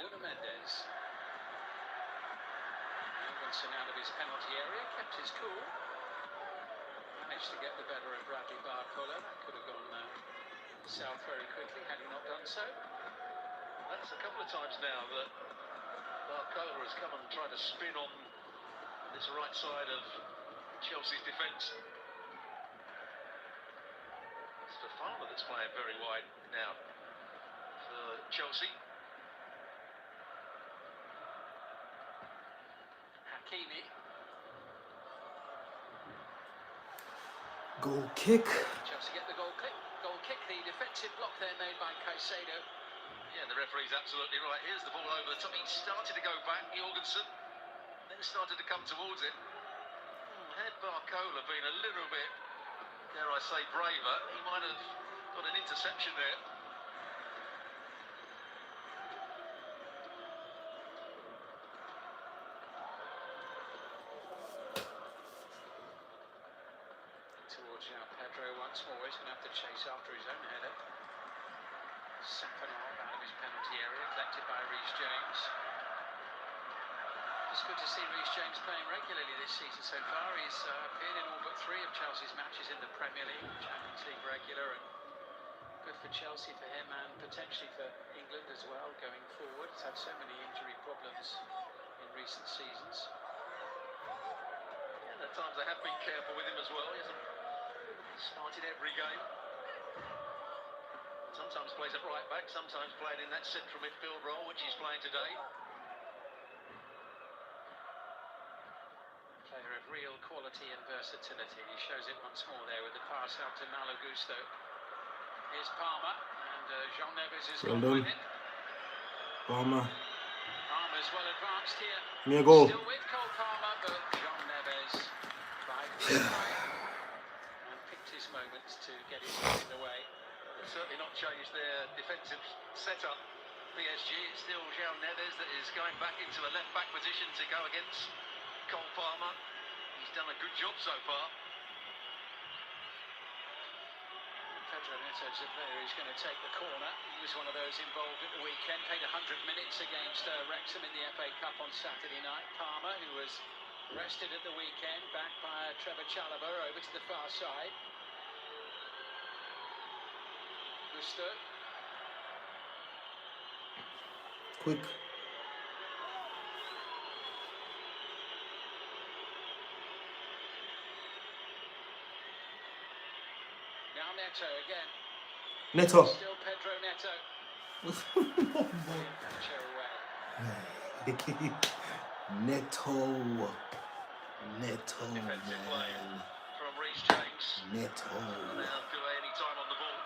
Nuno Mendes. Jorgensen out of his penalty area, kept his cool. Managed to get the better of Bradley Barcola. That could have gone south very quickly had he not done so. That's a couple of times now that Barcola has come and tried to spin on this right side of Chelsea's defence. It's Fofana that's playing very wide now for Chelsea. Hakimi. Goal kick. Chelsea get the goal kick. The defensive block there made by Caicedo. Yeah, the referee's absolutely right. Here's the ball over the top. He started to go back, Jorgensen, then started to come towards it. Had Barcola been a little bit, dare I say, braver, he might have got an interception there. Towards now Pedro once more. He's going to have to chase after his own header. Sapanov out of his penalty area, collected by Reece James. It's good to see Reece James playing regularly this season so far. He's appeared in all but 3 of Chelsea's matches in the Premier League, Champions League regular, and good for Chelsea, for him, and potentially for England as well going forward. He's had so many injury problems in recent seasons. Yeah, at times they have been careful with him as well. He hasn't started every game. Sometimes plays at right back, sometimes playing in that central midfield role, which he's playing today. Player of real quality and versatility. He shows it once more there with the pass out to Malo Gusto. Here's Palmer, and Jean Neves is gone with it. Palmer's well advanced here. Near goal. Still with Cole Palmer, but Jean Neves tried and picked his moments to get his foot in the way. They've certainly not changed their defensive setup. PSG, it's still João Neves that is going back into a left-back position to go against Cole Palmer. He's done a good job so far. Pedro Neto's a player who's going to take the corner. He was one of those involved at the weekend. Played 100 minutes against Wrexham in the FA Cup on Saturday night. Palmer, who was rested at the weekend, backed by Trevor Chalobah over to the far side. Gusto. Quick. Now Neto again. Neto. Still Pedro Neto. Neto. Neto, Defensive play man. from Reece James. Neto. Now delay any time on the ball.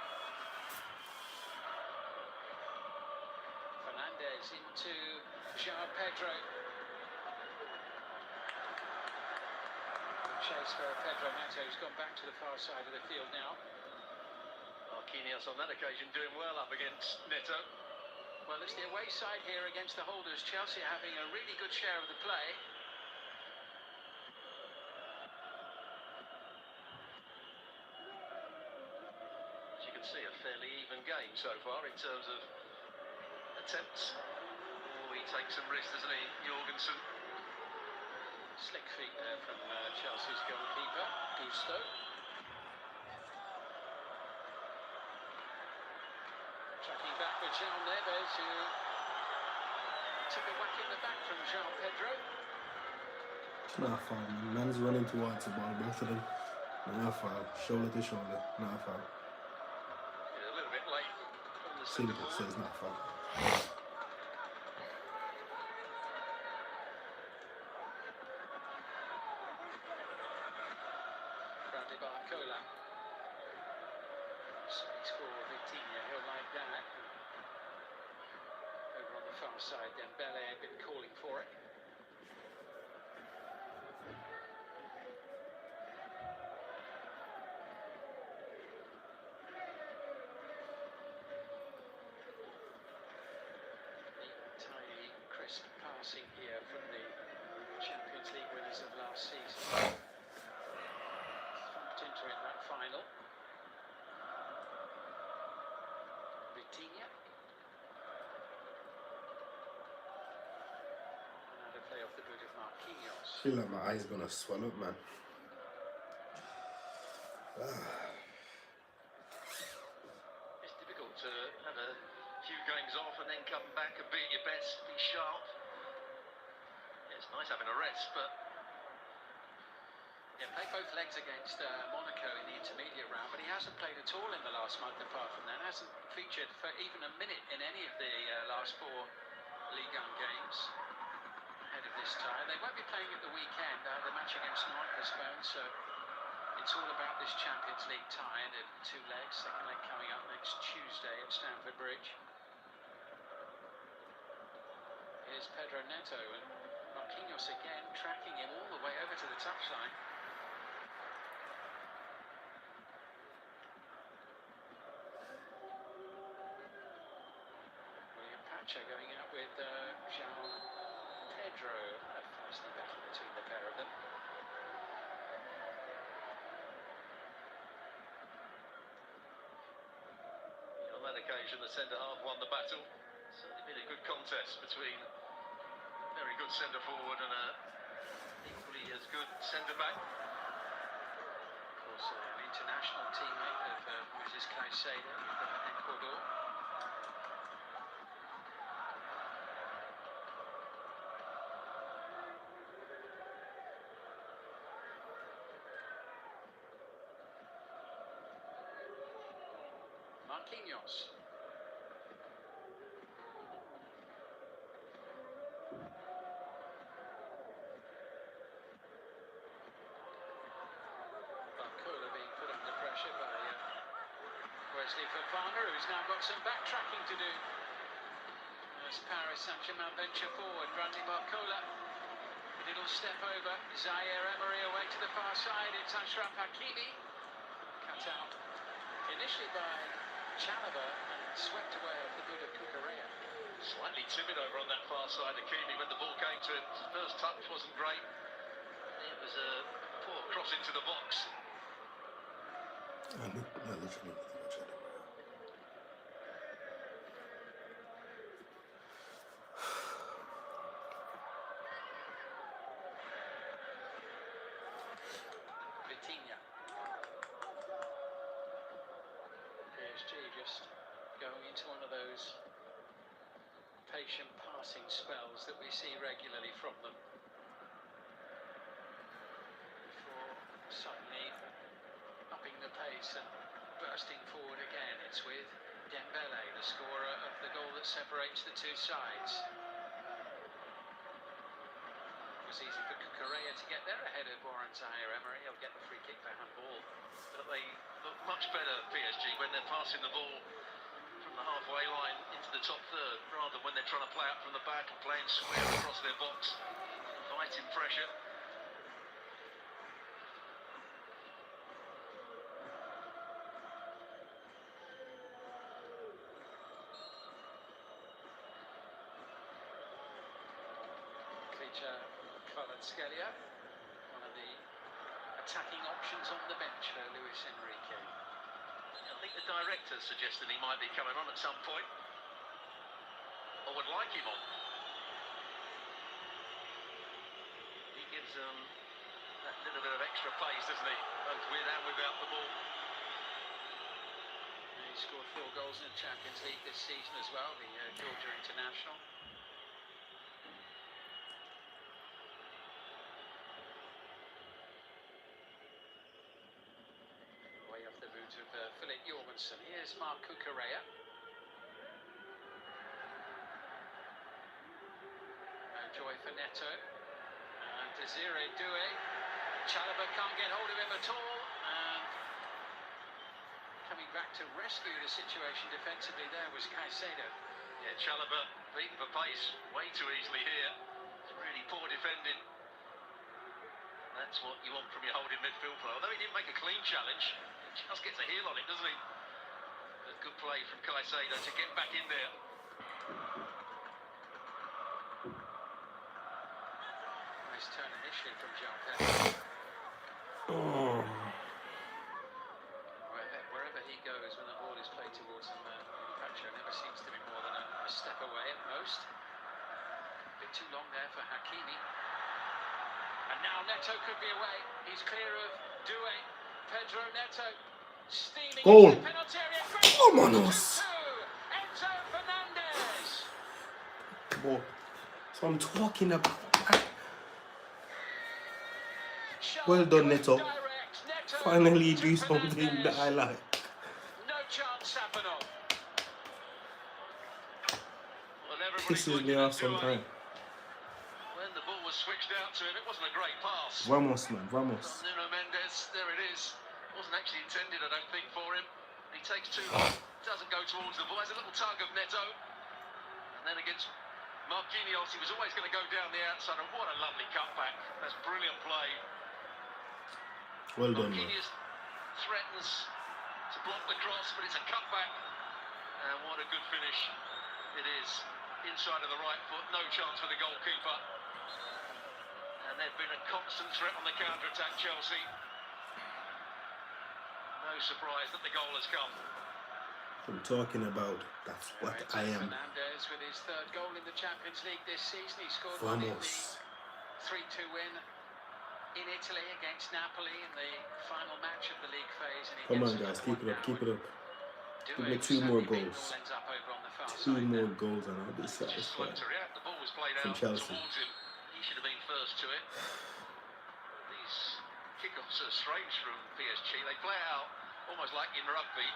Fernandez into João Pedro. Chase for Pedro Neto, who's gone back to the far side of the field now. Marquinhos on that occasion doing well up against Neto. Well, it's the away side here against the holders. Chelsea having a really good share of the play. As you can see, a fairly even game so far in terms of attempts. Oh, he takes some risks, doesn't he, Jorgensen? Slick feet there from Chelsea's goalkeeper, Gusto. Tracking back with João Neves, who took a whack in the back from João Pedro. It's not a foul, man. Man's running towards the ball, both of them. Not a foul. Shoulder to shoulder. Not a foul. Yeah, a little bit late on the Simple, centre says forward. not a foul. Bradley Barcola. Space for Vitinha, he'll like that. Over on the far side, Dembele had been calling for it. Tiny, crisp passing here from the Champions League winners of last season. Thumped into in that final. Vitinha. Another play off the boot of Marquinhos. I feel like my eye's gonna swell up, man. It's difficult to have a few games off and then come back and be at your best, be sharp. Yeah, it's nice having a rest, but Yeah, played both legs against Monaco in the intermediate round, but he hasn't played at all in the last month apart from that. Hasn't featured for even a minute in any of the last four Ligue 1 games ahead of this tie. They won't be playing at the weekend. The match against Nantes postponed, so it's all about this Champions League tie and the two legs. Second leg coming up next Tuesday at Stamford Bridge. Here's Pedro Neto and Marquinhos again tracking him all the way over to the touchline. Going out with João Pedro. A feisty battle between the pair of them. on that occasion the centre-half won the battle. Certainly been a good contest between a very good centre-forward and a equally as good centre-back. Of course, an international teammate of Moises Caicedo with Ecuador. Marquinhos. Barcola being put under pressure by Wesley Fofana, who's now got some backtracking to do. As Paris Saint-Germain venture forward, Bradley Barcola. A little step over. Zaire Emery away to the far side. It's Achraf Hakimi. Cut out initially by Chalobah and swept away off the boot of Cucurella. Slightly timid over on that far side, Hakimi, when the ball came to him. His first touch wasn't great. It was a poor cross into the box. Vitinha. PSG just going into one of those patient passing spells that we see regularly from them before suddenly upping the pace and bursting forward again. It's with Dembele, the scorer of the goal that separates the two sides. It was easy for Correa to get there ahead of Warren Zaire-Emery. He'll get the free kick for handball. But they look much better, PSG, when they're passing the ball from the halfway line into the top third, rather than when they're trying to play out from the back and playing square across their box, fighting pressure. Kvaratskhelia, one of the attacking options on the bench for Luis Enrique. I think the director suggested he might be coming on at some point, or would like him on. He gives them that little bit of extra pace, doesn't he? Both with and without the ball. He scored 4 goals in the Champions League this season as well, the Georgia international. Of Philip Jorgensen. Here's Marco Correa. No joy for Neto. And Desiree Doué. Chalobah can't get hold of him at all. And coming back to rescue the situation defensively there was Caicedo. Yeah, Chalobah beaten for pace way too easily here. It's really poor defending. That's what you want from your holding midfield player. Although he didn't make a clean challenge, he just gets a heel on it, doesn't he? But good play from Caicedo to get back in there. Nice turn initially from Jean Perez. Wherever he goes when the ball is played towards him, Pacho never seems to be more than a step away at most. A bit too long there for Hakimi. And now Neto could be away. He's clear of Doué. Pedro Neto steaming into the penalty area. Vámonos. Enzo Fernandez. Boy, so I'm talking about. Well done, Neto. Finally do something that I like. No chance, Sapano. Pisses me off sometimes. When the ball was switched out to him, it wasn't a great pass. Ramos, man, Ramos. Nuno Mendes, there it is. Wasn't actually intended, I don't think, for him. He takes too long, doesn't go towards the ball. There's a little tug of Neto. And then against Marquinhos, he was always going to go down the outside. And what a lovely cutback. That's brilliant play. Well done, man. Marquinhos threatens to block the cross, but it's a cutback. And what a good finish it is. Inside of the right foot, no chance for the goalkeeper. And they've been a constant threat on the counter-attack, Chelsea. No surprise that the goal has come. I'm talking about, that's what I am. Fernandez with his 3rd goal in the Champions League this season. He scored one in the 3-2 win in Italy against Napoli in the final match of the league phase. And come on, guys, keep it up, keep it up. Give me 2 more goals. 2 more goals and I'll be satisfied. The ball was played out towards him. He should have been first to it. These kickoffs are strange from PSG. They play out almost like in rugby,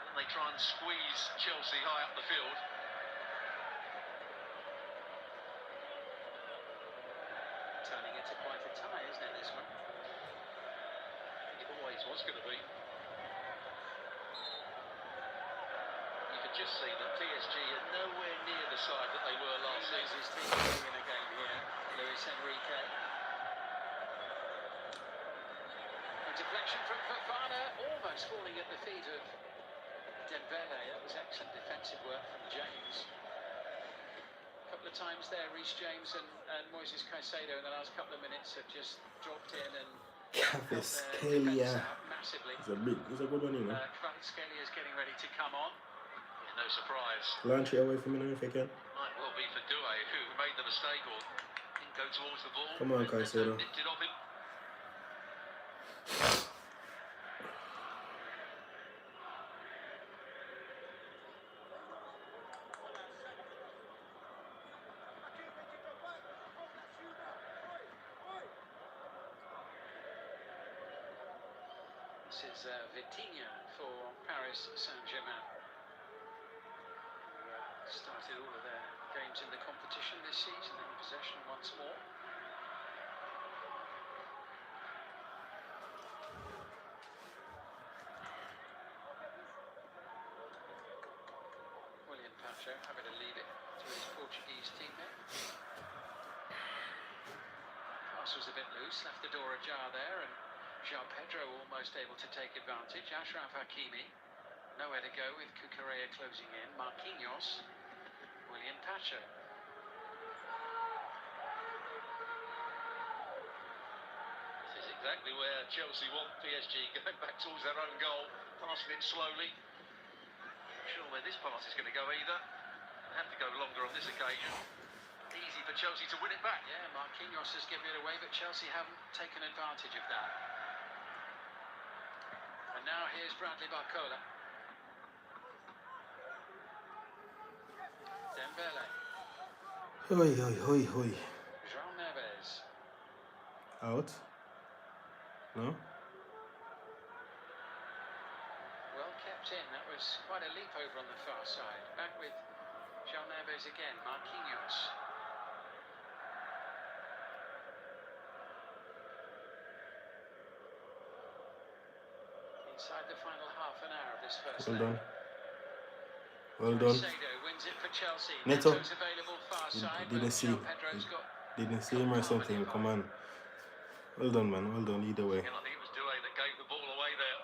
and they try and squeeze Chelsea high up the field. Turning into quite a tie, isn't it, this one? It always was going to be. You could just see that PSG are nowhere near the side that they were last season. His team in a game here, Luis Enrique. A deflection from Fofana, almost falling at the feet of Dembele. That was excellent defensive work from James. A couple of times there, Reece James and Moises Caicedo in the last couple of minutes have just dropped in and Kvaratskhelia. It's a good one, you know. Kvaratskhelia is getting ready to come on. No surprise. Launch it away from me now if you can. Might well be for Doué, who made the mistake or didn't go towards the ball. Come on, Caicedo. Nipped it off him. This is Vitinha for Paris Saint-Germain. Started all of their games in the competition this season in possession once more. William Pacho having to leave it to his Portuguese teammate. Pass was a bit loose, left the door ajar there, and João Pedro almost able to take advantage. Achraf Hakimi, nowhere to go with Cucurella closing in. Marquinhos, William Pacho. This is exactly where Chelsea want PSG going back towards their own goal, passing it slowly. Not sure where this pass is going to go either. They have to go longer on this occasion. Easy for Chelsea to win it back. Yeah, Marquinhos has given it away, but Chelsea haven't taken advantage of that. And now here's Bradley Barcola. Dembele. Hoi, hoi, hoi, hoi. João Neves. Out? No? Well kept in. That was quite a leap over on the far side. Back with João Neves again. Marquinhos. Inside the final half an hour of this first Well leg. done. Well done. Wins it for Chelsea. Neto. Neto's available far side. Didn't see. Didn't see him or something. Come on. Well done, man. Well done. Either way. Again, I think it was Doué that gave the ball away there.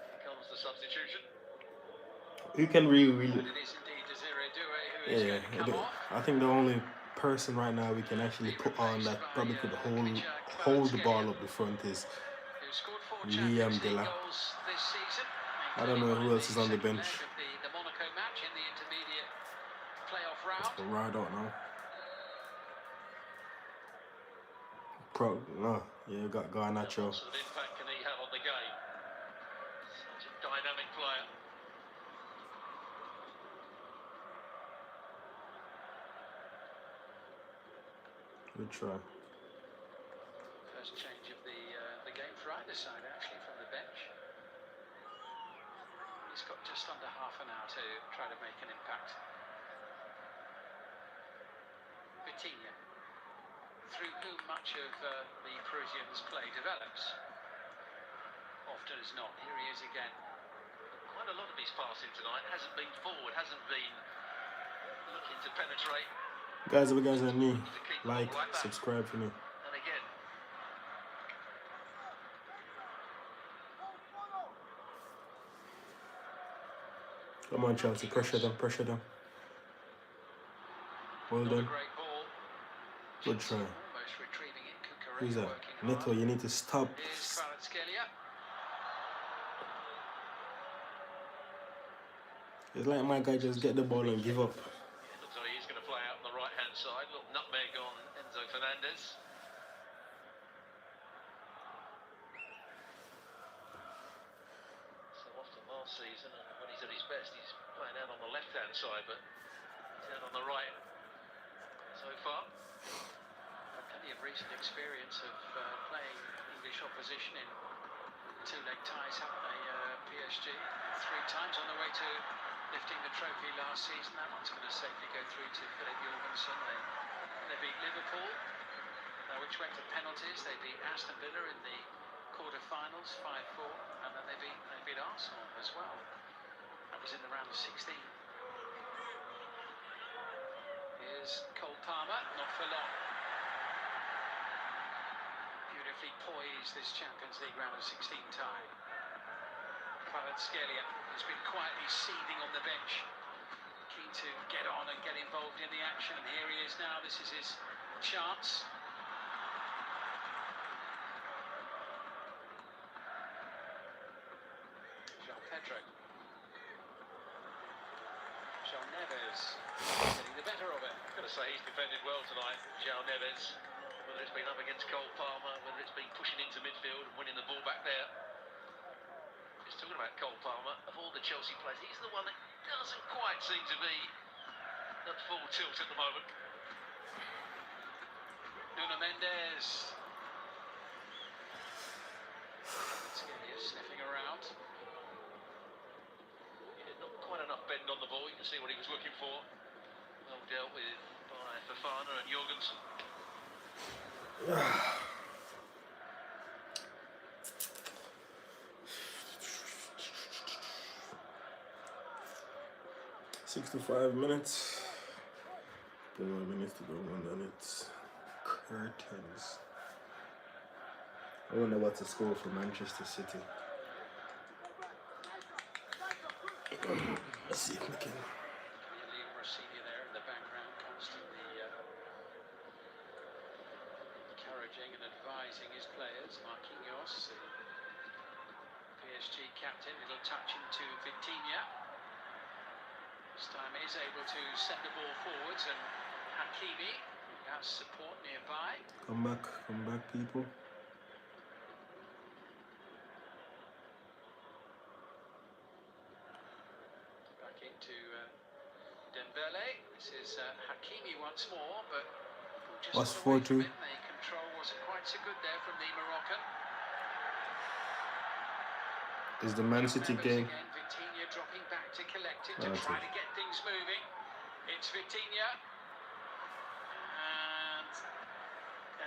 Here comes the substitution. You can really. And it is indeed Desiree Doué who is going to come off. I think the only person right now we can actually put on that probably could hold the ball up the front is Liam Dela. I don't know who else is on the bench. The Monaco match in the intermediate playoff round. I don't know. Yeah, got Garnacho. What sort of impact can he have on the game? Such a dynamic player. Good try. First change of the game for either side, actually, from the bench. He's got just under half an hour to try to make an impact. Vitinha, through whom much of the Parisians' play develops. Often as not, here he is again. Quite a lot of his passing tonight hasn't been forward, hasn't been looking to penetrate. Guys, if you guys are new, like, subscribe for me. And again, Come on, Chelsea, pressure them, pressure them. Well done. Good try. Who's that? Neto, you need to stop. It's like my guy just get the ball and give up. it looks like he's going to play out on the right-hand side. Little nutmeg on Enzo Fernandez. So often last season, and when he's at his best, he's playing out on the left-hand side, but he's out on the right so far. Plenty of recent experience of playing English opposition in two-leg ties, haven't they, PSG? 3 times on the way to lifting the trophy last season. That one's going to safely go through to Philip Jorgensen. They beat Liverpool, which went to penalties. They beat Aston Villa in the quarter-finals, 5-4, and then they beat Arsenal as well. That was in the round of 16. Here's Cole Palmer, not for long. Beautifully poised, this Champions League round of 16 tie. Kvaratskhelia has been quietly seething on the bench to get on and get involved in the action, and here he is now. This is his chance. Pedro. João Neves getting the better of it. I've got to say, he's defended well tonight, João Neves. Whether it's been up against Cole Palmer, whether it's been pushing into midfield and winning the ball back there. Just talking about Cole Palmer, of all the Chelsea players, he's the one that doesn't quite seem to be at full tilt at the moment. Nuno Mendes. Sniffing around. Not quite enough bend on the ball. You can see what he was looking for. Well dealt with by Fofana and Jorgensen. 65 minutes. 4 more minutes to go, and then it's curtains. I wonder what's the score for Manchester City. Let's see if we can. There in the background, constantly encouraging and advising his players. Marquinhos, PSG captain, little touch into Vitinha. This time is able to send the ball forwards, and Hakimi has support nearby. Come back, people. Into Dembele. This is Hakimi once more, but just What's away 4-2? from him. The control wasn't quite so good there from the Moroccan. Is the Man City game? Again, Vitinha dropping back to collect it, to try to get things moving. It's Vitinha, and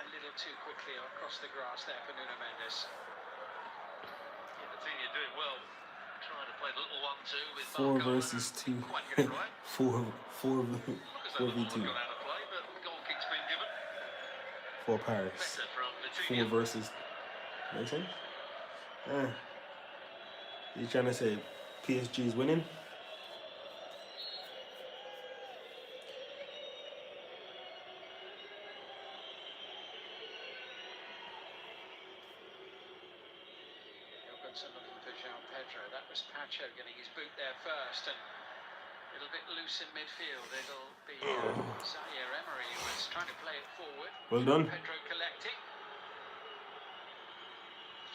a little too quickly across the grass there for Nuno Mendes. Yeah, Vitinha doing well. Trying to play the little 1-2 with 4 Marco, versus 2. quite get it right. 4 Look as though the ball had 4v2. gone out of play, but the goal kick's been given. For Paris. Better from 4 Vitinha. versus. Make sense? You trying to say PSG is winning? Looking for João Pedro. That was Pacho getting his boot there first, and a little bit loose in midfield. It'll be Zaire Emery who was trying to play it forward. Well done. Pedro collecting.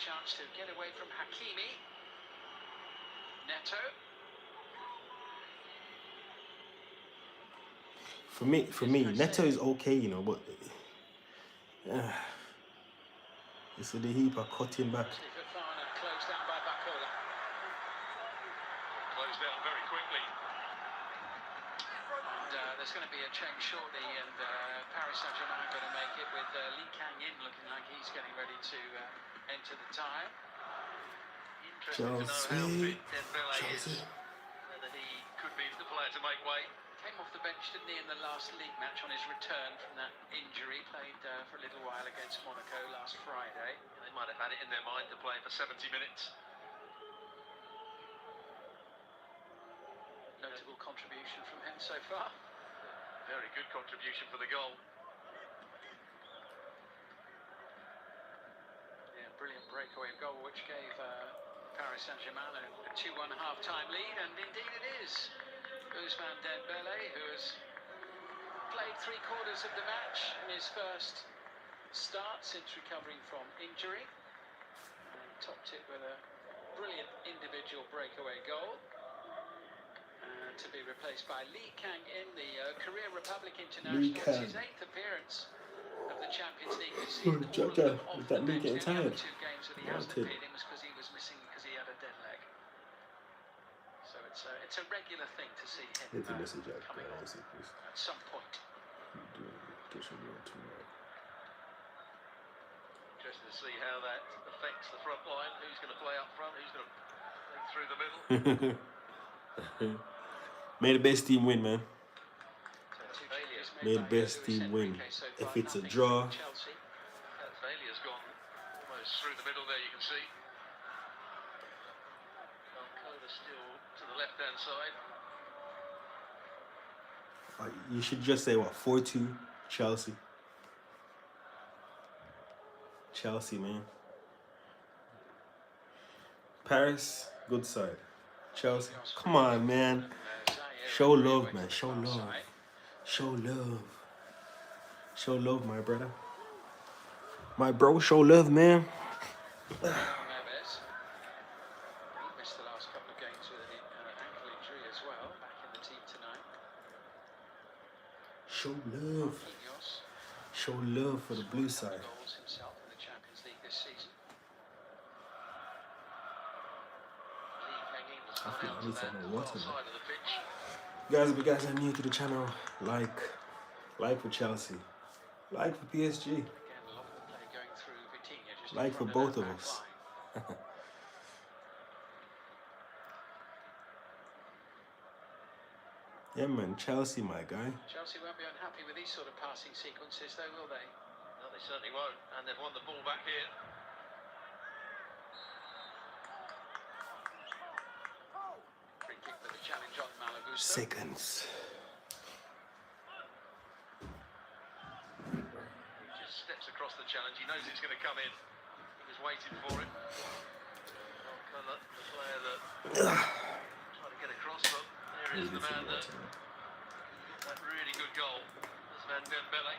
Chance to get away from Hakimi. Neto. For me, Neto is okay, you know, but you see the heap are cutting back. Fofana closed down by Bacola. Closed down very quickly. And there's going to be a change shortly, and Paris Saint-Germain going to make it with Lee Kang-in looking like he's getting ready to enter the time. Interesting to know how fit Dembele is. Whether he could be the player to make way. Came off the bench, didn't he, in the last league match on his return from that injury. Played for a little while against Monaco last Friday. They might have had it in their mind to play for 70 minutes. Notable contribution from him so far. Very good contribution for the goal. Yeah, brilliant breakaway goal, which gave Paris Saint-Germain a 2-1 half-time lead, and indeed it is. Ousmane Dembele, who has played 3/4 of the match in his first start since recovering from injury, and topped it with a brilliant individual breakaway goal. To be replaced by Lee Kang-in, the Korea Republic international. It's his 8th appearance of the Champions League this season. All of them off the bench. The other 2 games that he hasn't appeared in was because he was missing, because he had a dead leg. So it's a regular thing to see him coming on at some point. Interesting to see how that affects the front line. Who's going to play up front? Who's going to play through the middle? May the best team win, man. May the best Luis team win. Enrique so If far, it's a nothing draw, from Chelsea. Failure has gone almost through the middle there, you can see. Alcola still to the left-hand side. You should just say what, 4-2 Chelsea. Chelsea, man. Paris, good side. Chelsea, come on, man. Show love, man. Show love. Show love. Show love, my brother. My bro, show love, man. Missed the last couple of games with an ankle injury as well. Back in the team tonight. Show love. Show love for the blue side. Goals himself in the Champions League this season. I feel I need some more water, man. Guys, if you guys are new to the channel, like for Chelsea, like for PSG, like for both of us. Yeah, man, Chelsea, my guy. Chelsea won't be unhappy with these sort of passing sequences, though, will they? No, they certainly won't. And they've won the ball back here. Free kick with a challenge on Malagusto. Seconds. He just steps across the challenge. He knows it's going to come in. He was waiting for it. The player that tried to get across, but there is the man that really good goal. This man Dembele.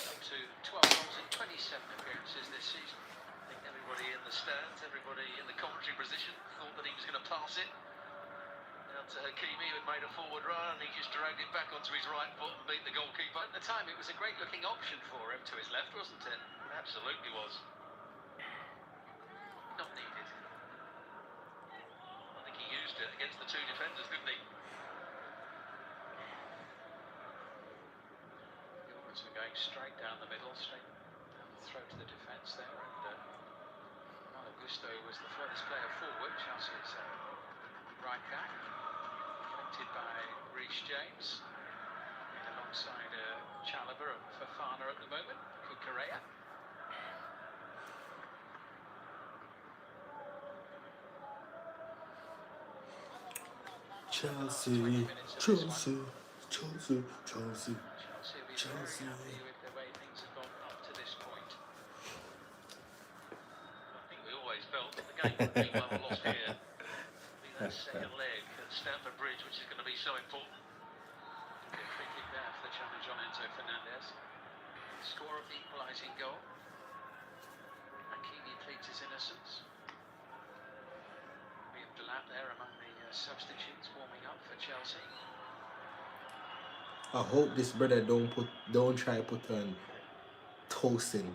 Up to 12 goals in 27 appearances this season. I think everybody in the stands, everybody in the commentary position thought that he was going to pass it. Down to Hakimi, who had made a forward run, and he just dragged it back onto his right foot and beat the goalkeeper. At the time, it was a great looking option for him to his left, wasn't it? Absolutely was. Not needed. I think he used it against the two defenders, didn't he? Jorgensen going straight down the middle, straight down the throat of the defence there, and Malagusto was the furthest player forward. Chelsea's right back, collected by Reece James, alongside Chalobah and Fofana at the moment. Cucurella. Chelsea, Chelsea, Chelsea, Chelsea, Chelsea with the way things have gone up to this point. I think we always felt that the game would be well lost here. It'll be that second leg at Stamford Bridge, which is going to be so important. Good free kick there for the challenge on Enzo Fernandez. Score of the equalising goal. Hakimi pleads his innocence. We have Delat there among the substitutes warming up for Chelsea. I hope this brother don't try to put on Tosin.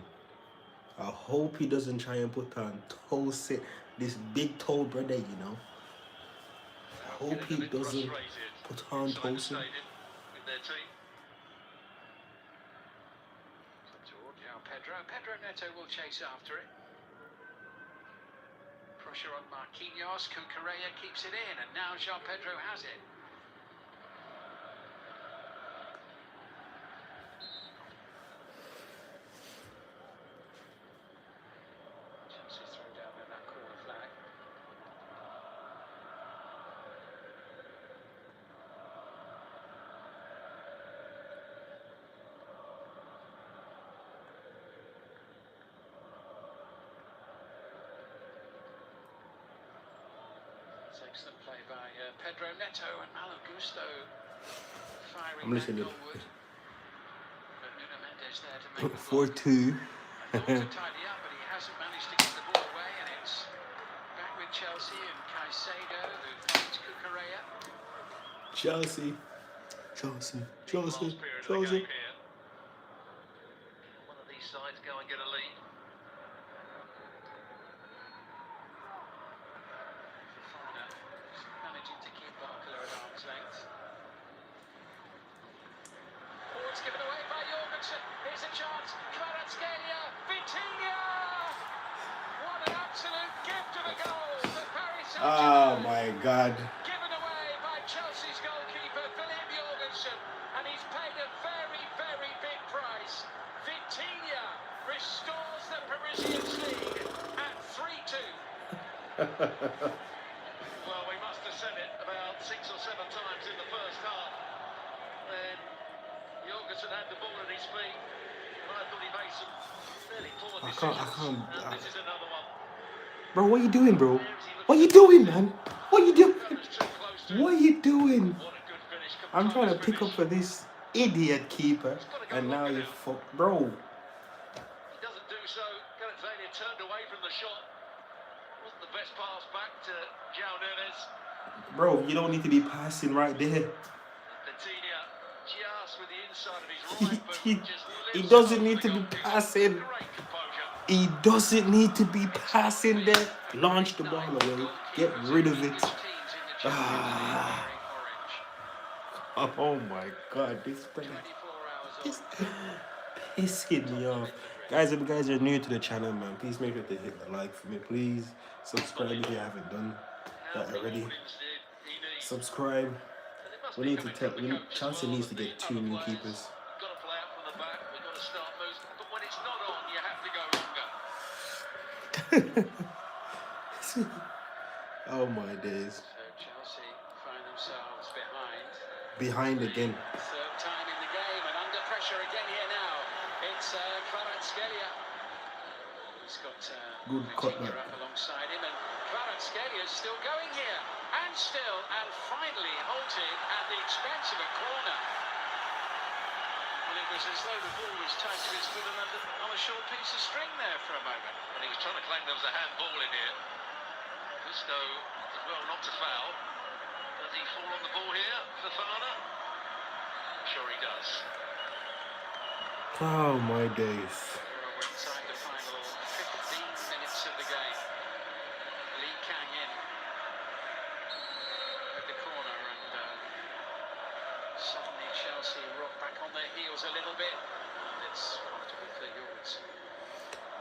I hope he doesn't try and put on Tosin, this big toe brother, you know. I hope he doesn't put on Tosin. Pedro Neto will chase after it. Pressure on Marquinhos. Cucurella keeps it in, and now Jean Pedro has it. Chelsea throw down with that corner flag. Excellent play by Pedro Neto, and Malagusto firing that goalward. But Nuno Mendes there to make the 4-2. to tidy up, but he hasn't managed to get the ball away, and it's back with Chelsea and Caicedo, who finds Cucurella. Chelsea, Chelsea, Chelsea, Chelsea. One of these sides go and get a lead. Managing to keep Barcola at arm's length. Oh, it's given away by Jorgensen. Here's a chance. Kvaratskhelia, Vitinha! What an absolute gift of a goal for Paris Saint-Germain. Oh my God. Given away by Chelsea's goalkeeper, Philippe Jorgensen. And he's paid a very, very big price. Vitinha restores the Parisian lead at 3-2. Well, we must have said it about 6 or 7 times in the first half. Then Jorgensen had the ball at his feet. Well, I thought he made some fairly poor decisions. And this is another one. Bro, what are you doing, bro? What are you doing, man? What are you doing? What are you doing? I'm trying to pick up for this idiot keeper, and now you fuck, bro. He doesn't do so. Kvaratskhelia turned away from the shot. Wasn't the best pass back to João Neves. Bro, you don't need to be passing right there. Petinia just with the inside of his right boot. He doesn't need to be passing. He doesn't need to be passing there. Launch the ball away. Get rid of it. Ah. Oh my God, this thing is pissing me off. Guys, if you guys are new to the channel, man, please make sure to hit the like for me, please. Subscribe if you haven't done that already. Subscribe. We need to tell. Chelsea needs to get 2 new keepers. Got to play out from the back. We've got to start moves. But when it's not on, you have to go longer. Oh my days. So Chelsea find themselves behind. Behind again. Third time in the game and under pressure again here now. It's Kvaratskhelia. He's got good cutback up alongside him, and Kvaratskhelia is still going here. And still, and finally halted at the expense of a corner. Well, it was as though the ball was tied to his foot on a short piece of string there for a moment. And he was trying to claim there was a handball in here. Gusto as well not to foul. Does he fall on the ball here, Fofana? I'm sure he does. Oh my days. We're inside the final 15 minutes of the game. Lee Kang in at the corner, and suddenly Chelsea rock back on their heels a little bit. And it's comfortable for Jorgensen.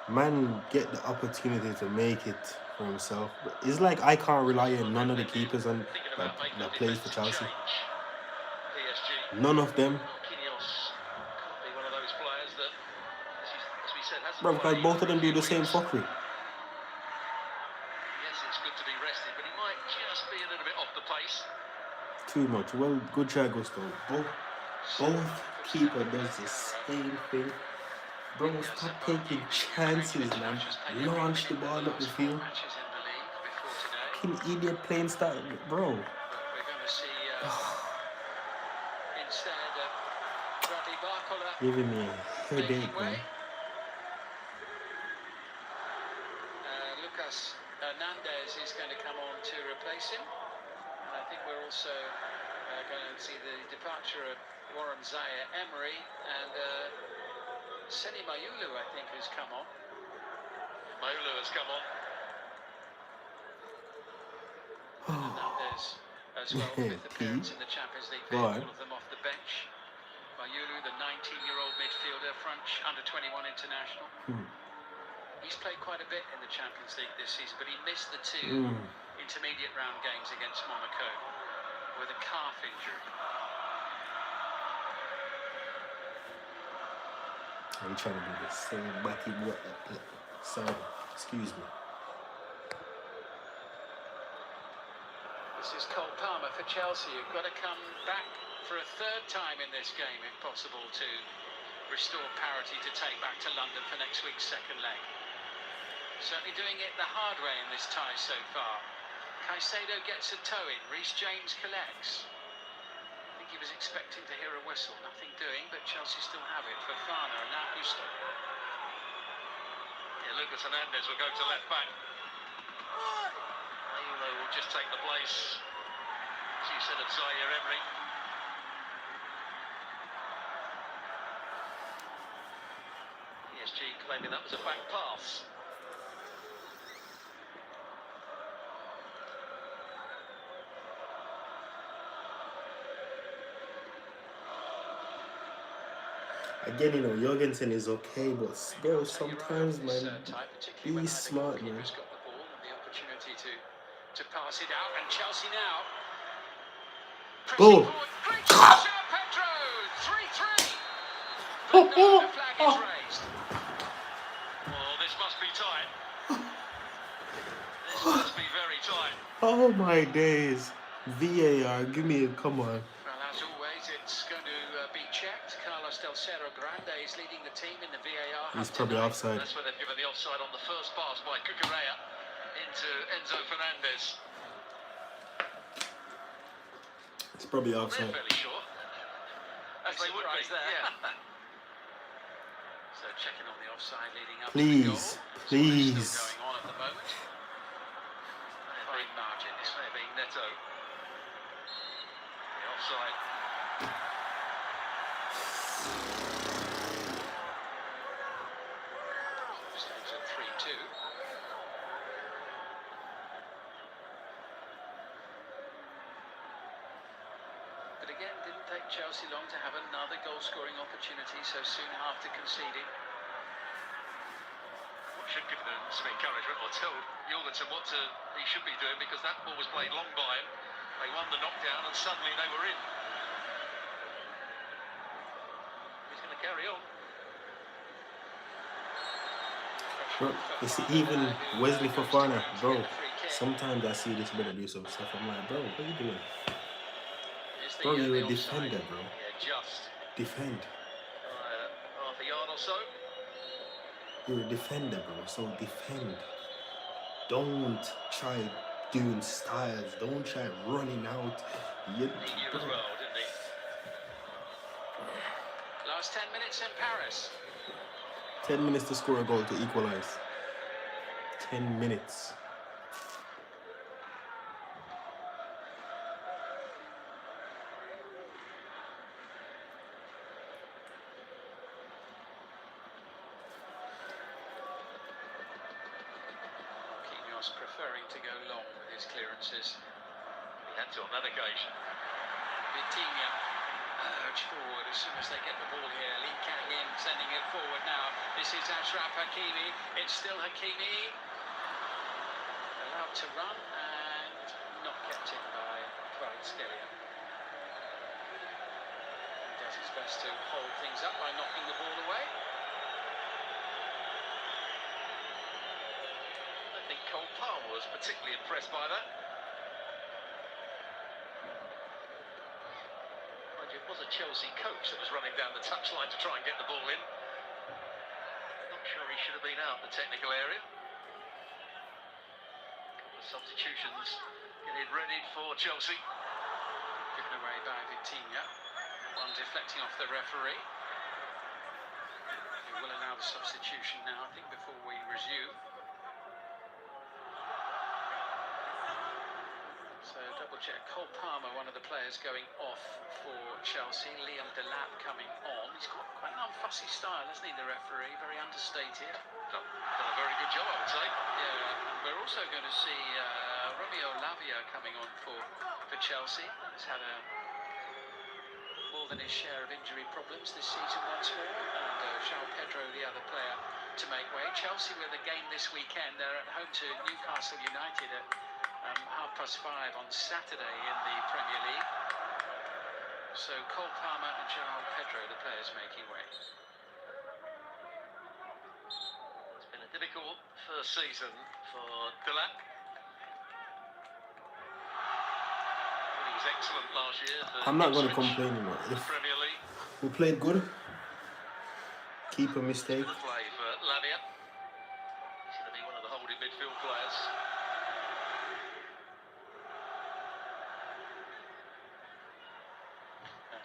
Man, get the opportunity to make it for himself. But it's like I can't rely on none of the keepers that plays for Chelsea. PSG. None of them. Bro, because both of them do the same fuckery. Yes, it's good to be rested, but he might just be a little bit off the pace. Too much. Well, good try, Gusto. Both keeper does the same thing. Bro, stop taking chances, man. Launch the ball up the field. Fucking idiot playing style, bro. We're going to see instead Bradley Barcola giving me a headache, man. Lucas Hernandez is going to come on to replace him. And I think we're also going to see the departure of Warren Zaire-Emery and Seni Mayulu, I think, has come on. Mayulu has come on. Hernandez as well, fifth appearance in the Champions League. All of them off the bench. Mayulu, the 19-year-old midfielder, French under-21 international. He's played quite a bit in the Champions League this season, but he missed the 2 intermediate round games against Monaco with a calf injury. Are you trying to do the same backy work? So, excuse me. This is Cole Palmer for Chelsea. You've got to come back for a 3rd time in this game, if possible, to restore parity to take back to London for next week's 2nd leg. Certainly doing it the hard way in this tie so far. Caicedo gets a toe in. Reece James collects. I think he was expecting to hear a whistle. Nothing doing, but Chelsea still have it. Fofana and now Gusto. Yeah, Lucas Hernandez will go to left back. Mayulu will just take the place, as you said, of Zaire-Emery. PSG claiming that was a back pass. Again, you know, Jorgensen is okay, but bro, sometimes, man, be smart, man. Got the ball and the opportunity to pass it out, and Chelsea now. Boom. Great shot, Pedro. 3-3. But now the flag is raised. Oh, this must be tight. This must be very tight. Oh my days. VAR, give me a come on. Well, as always, it's going to be checked. Carlos Del Cerro Grande is leading the team in the VAR. He's probably offside. That's where they've given the offside on the first pass by Cucurella into Enzo Fernandez. It's probably offside. They're fairly sure. As they would be there. Yeah. So checking on the offside leading up to the goal. Please. Still going on at the moment. Fine margin. It may have been Neto. The offside. Stands at 3-2. But again, didn't take Chelsea long to have another goal-scoring opportunity so soon after conceding. What should give them some encouragement, or tell Jorgensen what he should be doing, because that ball was played long by him. They won the knockdown and suddenly they were in. He's going to carry on. Bro, it's even Wesley Fofana, bro. Sometimes I see this bit of abusive stuff. I'm like, bro, what are you doing? Bro, you're a defender, bro. Yeah, just. Defend. Half a yard or so. You're a defender, bro. So defend. Don't try doing styles. Don't try running out. He knew as well, didn't he? Last 10 minutes in Paris. 10 minutes to score a goal to equalize. 10 minutes. Preferring to go long with his clearances. He had to on that occasion. Vitinha urge forward as soon as they get the ball here. Lee Kang in, sending it forward now. This is Ashraf Hakimi. It's still Hakimi. Allowed to run and not kept in by Kvaratskhelia. He does his best to hold things up by knocking the ball away. I think Cole Palmer was particularly impressed by that. Mind you, it was a Chelsea coach that was running down the touchline to try and get the ball in. Not sure he should have been out in the technical area. Couple of substitutions getting ready for Chelsea. Given away by Vitinha. One deflecting off the referee. We will allow the substitution now, I think, before we resume. So double check. Cole Palmer, one of the players going off for Chelsea. Liam Delap coming on. He's got quite an unfussy style, hasn't he, the referee? Very understated. Done a very good job, I would say. Yeah, and we're also going to see Romeo Lavia coming on for Chelsea. He's had more than his share of injury problems this season once more. And João Pedro, the other player, to make way. Chelsea with a game this weekend. They're at home to Newcastle United at 5:30 on Saturday in the Premier League. So Cole Palmer and João Pedro, the players making way. It's been a difficult first season for Delap. He was excellent last year. I'm not going to complain, you know. If Premier League. we played good, keep a mistake. Good play for Lavia. He's going to be one of the holding midfield players.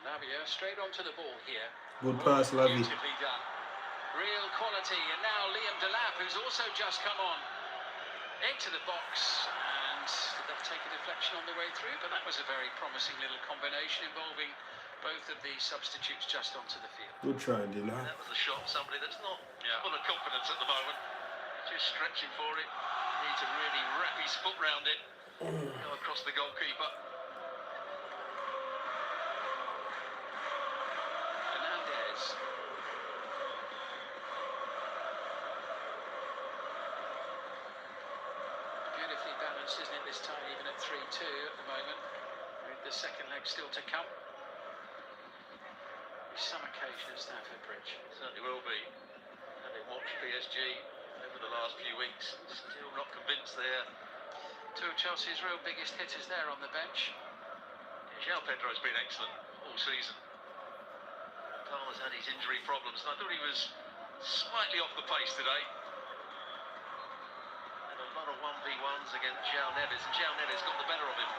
Lavia straight onto the ball here. Good pass, Lavia. Beautifully done. Real quality. And now Liam Delap, who's also just come on into the box. And they'll take a deflection on the way through. But that was a very promising little combination involving both of these substitutes just onto the field. Good try, Delap. That was a shot, somebody that's not full of confidence at the moment. Just stretching for it. Need to really wrap his foot round it. Go across the goalkeeper. Beautifully balanced, isn't it, this time, even at 3-2 at the moment, with the second leg still to come. Some occasion at Stamford Bridge. Certainly will be. Having watched PSG over the last few weeks, still not convinced they're two of Chelsea's real biggest hitters there on the bench. João Pedro's been excellent all season. Palmer's had his injury problems, and I thought he was slightly off the pace today. And a lot of 1v1s against João Neves, and João Neves got the better of him.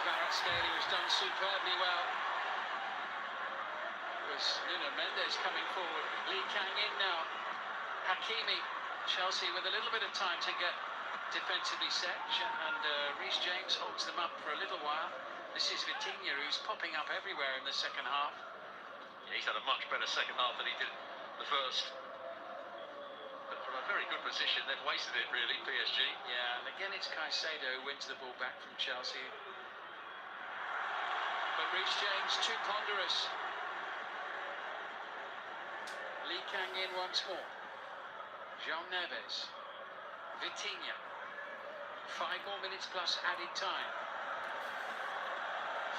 Kvaratskhelia has done superbly well. It was Nuno Mendes coming forward. Lee Kang in now. Hakimi. Chelsea with a little bit of time to get defensively set, and Reece James holds them up for a little while. This is Vitinha, who's popping up everywhere in the second half. Yeah, he's had a much better second half than he did the first. But from a very good position, they've wasted it really, PSG. Yeah, and again it's Caicedo who wins the ball back from Chelsea. But Reece James too ponderous. Lee Kang in once more. João Neves. Vitinha. 5 more minutes plus added time.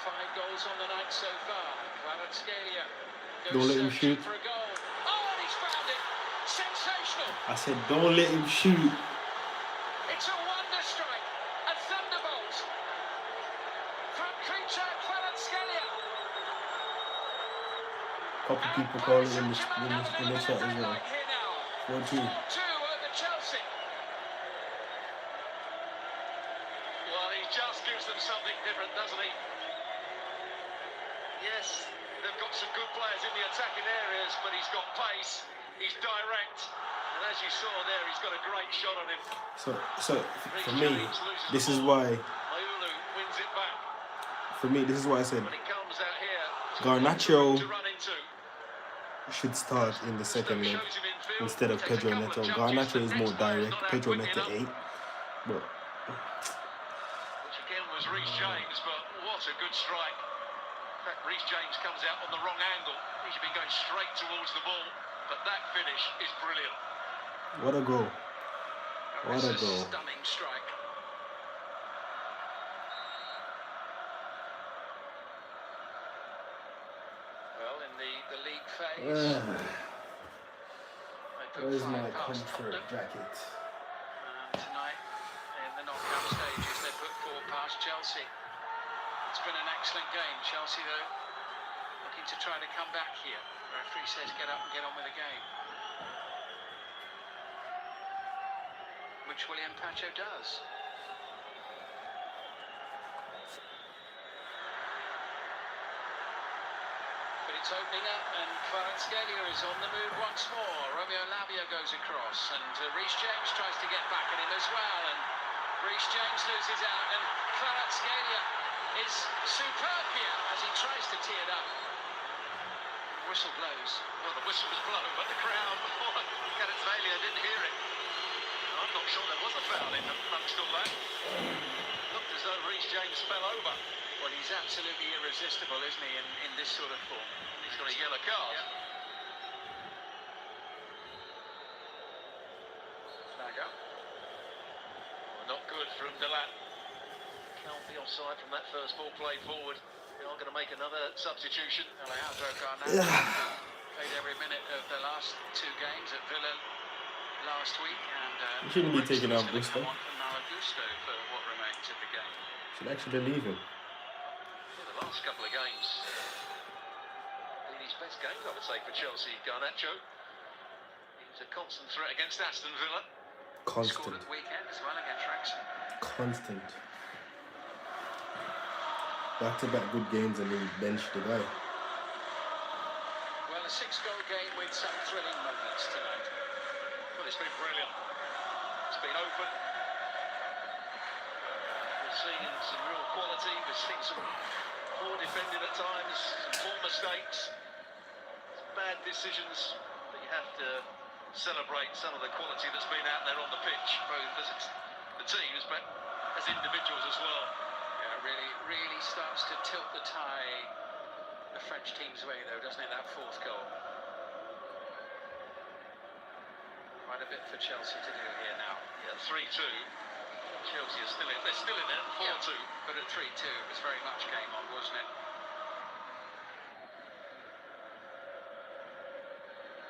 5 goals on the night so far. Kvaratskhelia Don't goes let him searching shoot. for a goal. Oh, and he's found it! Sensational! I said, don't let him shoot. It's a wonder strike, a thunderbolt from creature Kvaratskhelia. Couple people calling in the chat as well. 4-2. 4-2 over Chelsea. Well, he just gives them something different, doesn't he? Yes, they've got some good players in the attacking areas, but he's got pace, he's direct, and as you saw there, he's got a great shot on him. So for me, this is why. Maulu wins it back. For me, this is why I said When he comes out here, Garnacho to run into. should start in the second leg instead of Pedro Neto. Garnacho is more direct. Pedro Neto 8, but Which again was Reece James, but what a good strike. In fact, Reece James comes out on the wrong angle. He should be going straight towards the ball, but that finish is brilliant. what a goal! What a It's goal! stunning strike. Well, in the league phase, they put Where's 5 my past comfort Tottenham. jacket? Tonight, in the knockout stages, they put 4 past Chelsea. It's been an excellent game. Chelsea, though, looking to try to come back here. The referee says get up and get on with the game. Which William Pacho does. But it's opening up, and Kvaratskhelia is on the move once more. Romeo Lavia goes across, and Reece James tries to get back at him as well, and Reece James loses out, and Kvaratskhelia is superb here as he tries to tee it up. Whistle blows. Well, the whistle was blown, but the crowd, Kvaratskhelia didn't hear it. I'm not sure there was a foul in amongst all that. Looked as though Reece James fell over. Well, he's absolutely irresistible, isn't he, in this sort of form? He's got a yellow card. Yeah. Flag up. Well, not good from Delat. Can't be offside from that first ball played forward. They are going to make another substitution. Alejandro Garnacho played every minute of the last 2 games at Villa last week, and You shouldn't be taking out Gusto. Come on from Malagusto for what remains of the game. Should actually leave him. Yeah, the last couple of games been his best games, I would say, for Chelsea. Garnacho. He was a constant threat against Aston Villa. Scored Constant. at the weekend as well against Wrexham. Constant. Back-to-back good games and then bench the guy. Well, a 6-goal game with some thrilling moments tonight. Well, it's been brilliant. It's been open. We've seen some real quality. We've seen some poor defending at times, some poor mistakes, some bad decisions. But you have to celebrate some of the quality that's been out there on the pitch, both as the teams, but as individuals as well. Yeah, really starts to tilt the tie the French team's way, though, doesn't it, that 4th goal? Quite a bit for Chelsea to do here now. Yeah, 3-2. Chelsea are still in. They're still in it. 4-2. Yeah, but at 3-2, it was very much game on, wasn't it?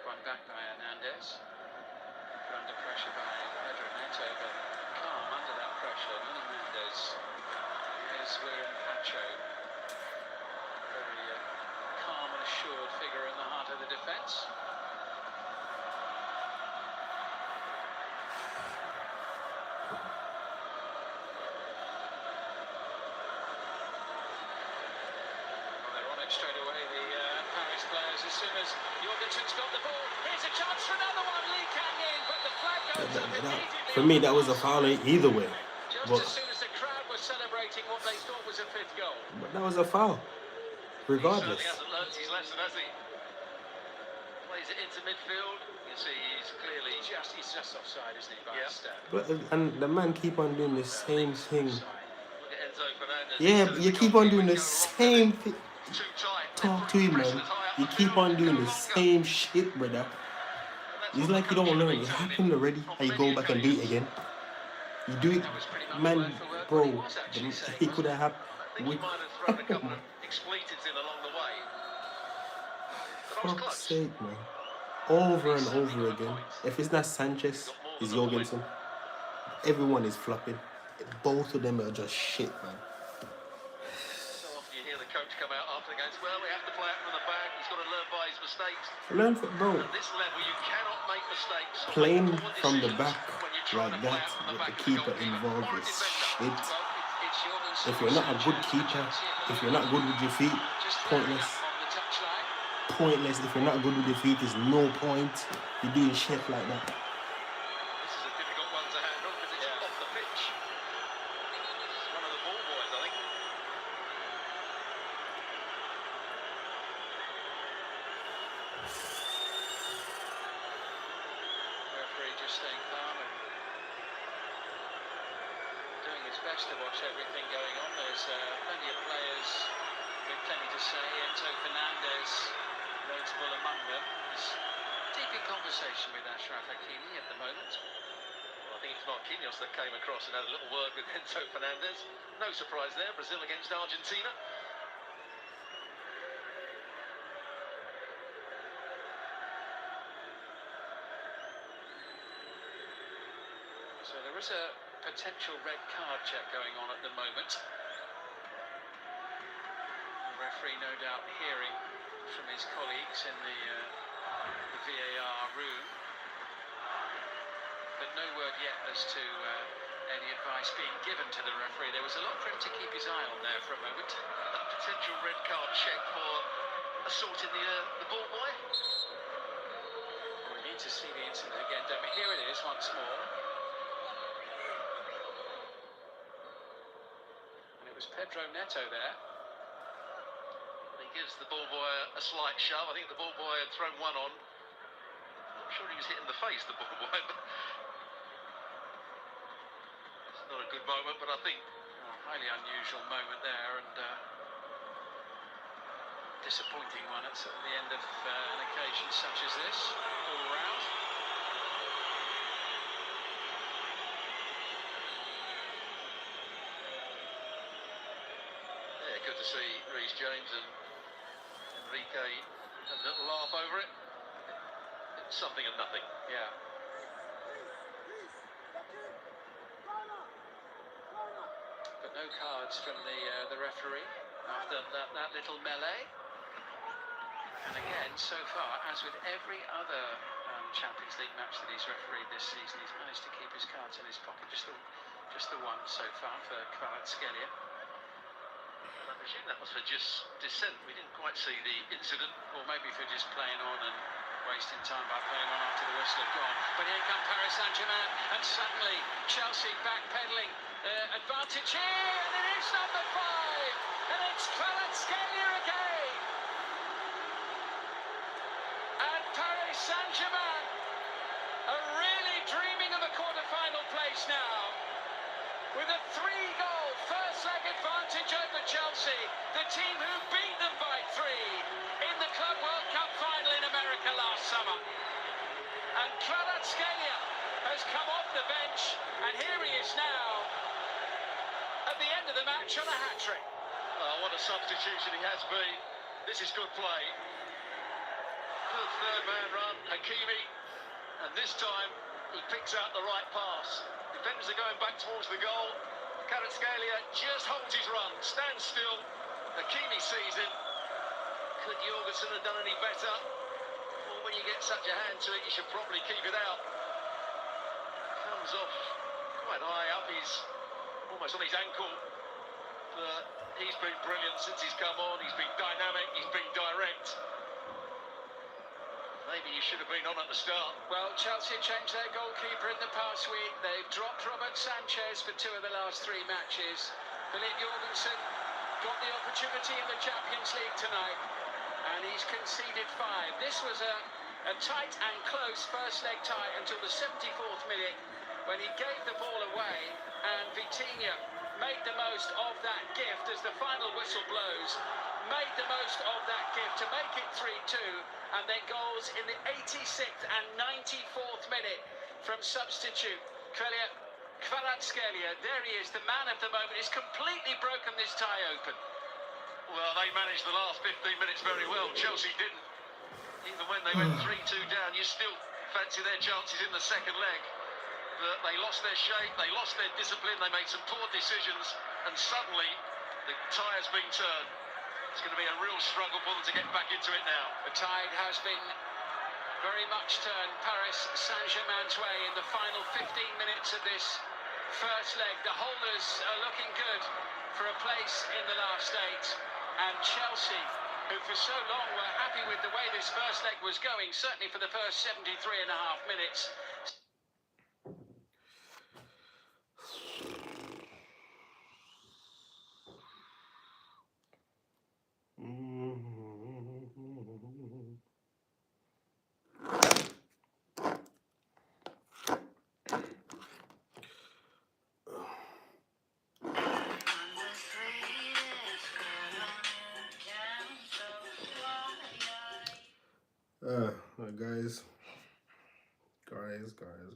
Run back by Hernandez. Put under pressure by Pedro Neto, but calm under that pressure. Nuno Mendes. Here's William Pacho. assured figure in the heart of the defence. Straight away, the Paris players, as soon as Jorgensen's got the ball. Here's a chance for another one. Lee Kang in, but the flag goes up immediately. For me, that was a foul either way. Just as soon as the crowd was celebrating what they thought was a 5th goal. But that was a foul, regardless. He certainly hasn't learnt his lesson, has he? Plays it into midfield. You see, he's clearly He's just offside, isn't he? By a step. But and the man keep on doing the same thing. Look at Enzo Fernandez. Yeah, but you keep on doing the same thing. Too tight. Talk to him, man. You keep on doing the same shit, brother. It's like you don't learn. It happened already, and you go back and do it again. You do it, man, bro. He could have happened. He might have thrown a couple of expletives in along the way. But I was Fuck's close. sake, man. Over and over again. If it's not Sanchez, it's Jorgensen. Everyone is flopping. Both of them are just shit, man. So often you hear the coach come out after the game. Well, we have to play out from the back. He's got to learn by his mistakes. Learn from, bro. At this level, you cannot make mistakes. Playing Poor from the decisions back when you're trying like to play that out from the with back the of keeper goalkeeper involved or a is defender. shit. If you're not a good keeper, if you're not good with your feet, pointless. Pointless. If you're not good with your feet, there's no point. You're doing shit like that. This is a difficult one to handle because it's off the pitch. It's one of the ball boys, I think. Referee just staying calm and doing his best to watch everything going on. There's plenty of players with plenty to say. Enzo Fernandez, notable among them, is deep in conversation with Ashraf Hakimi at the moment. Well, I think it's Marquinhos that came across and had a little word with Enzo Fernandez. No surprise there. Brazil against Argentina. So there is a potential red card check going on at the moment. The referee no doubt hearing from his colleagues in the VAR room, but no word yet as to any advice being given to the referee. There was a lot for him to keep his eye on there for a moment. A potential red card check for assaulting the ball boy. We need to see the incident again, don't we? Here it is once more. And it was Pedro Neto there. He gives the ball boy a slight shove. I think the ball boy had thrown one on. I'm sure he was hit in the face, the ball boy. But it's not a good moment, but I think Highly unusual moment there, and disappointing one at the end of an occasion such as this, all round. yeah, good to see Reece James and Enrique have a little laugh over it. It's something and nothing. Yeah. But no cards from the referee after that little melee. And again, so far, as with every other Champions League match that he's refereed this season, he's managed to keep his cards in his pocket. Just the one so far for Kvaratskhelia. And I presume that was for just dissent. We didn't quite see the incident. Or maybe for just playing on and wasting time by playing on after the whistle had gone. But here come Paris Saint-Germain, and suddenly Chelsea backpedaling. Advantage here, and it is number 5, and it's Kvaratskhelia again. And Paris Saint-Germain are really dreaming of a quarter-final place now, with a 3-goal first-leg advantage over Chelsea, the team who beat them by 3 in the Club World Cup final in America last summer. And Kvaratskhelia has come off the bench, and here he is now at the end of the match on a hat-trick. Oh, what a substitution he has been. This is good play. Good third-man run, Hakimi. And this time, he picks out the right pass. Defenders are going back towards the goal. Kvaratskhelia just holds his run, stands still. Hakimi sees it. could Jorgensen have done any better? Well, when you get such a hand to it, you should probably keep it out. Comes off quite high up, he's almost on his ankle. But he's been brilliant since he's come on. He's been dynamic, he's been direct. Maybe you should have been on at the start. Well, Chelsea changed their goalkeeper in the past week. They've dropped Robert Sanchez for 2 of the last 3 matches. Philip Jorgensen got the opportunity in the Champions League tonight, and he's conceded 5. This was a tight and close first leg tie until the 74th minute, when he gave the ball away, and Vitinha made the most of that gift as the final whistle blows. Made the most of that gift to make it 3-2, and then goals in the 86th and 94th minute from substitute Kvaratskhelia. There he is, the man of the moment. He's completely broken this tie open. Well, they managed the last 15 minutes very well. Chelsea didn't. Even when they went 3-2 down, you still fancy their chances in the second leg. But they lost their shape, they lost their discipline, they made some poor decisions, and suddenly the tie has been turned. It's going to be a real struggle for them to get back into it now. The tide has been very much turned Paris Saint-Germain's way in the final 15 minutes of this first leg. The holders are looking good for a place in the last 8. And Chelsea, who for so long were happy with the way this first leg was going, certainly for the first 73.5 minutes.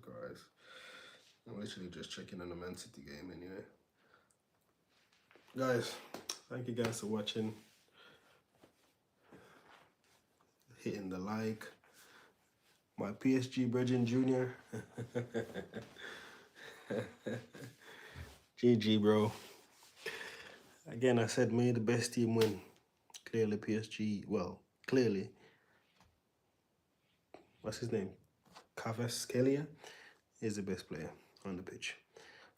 Guys. I'm literally just checking on the Man City game anyway. Guys, thank you guys for watching. Hitting the like. My PSG Bridging Jr. GG, bro. Again, I said may the best team win. Clearly PSG, well, clearly. What's his name? Kvaratskhelia is the best player on the pitch.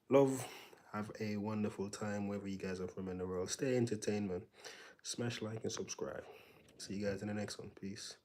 Love, have a wonderful time wherever you guys are from in the world. Stay entertained, man. Smash like and subscribe. See you guys in the next one. Peace.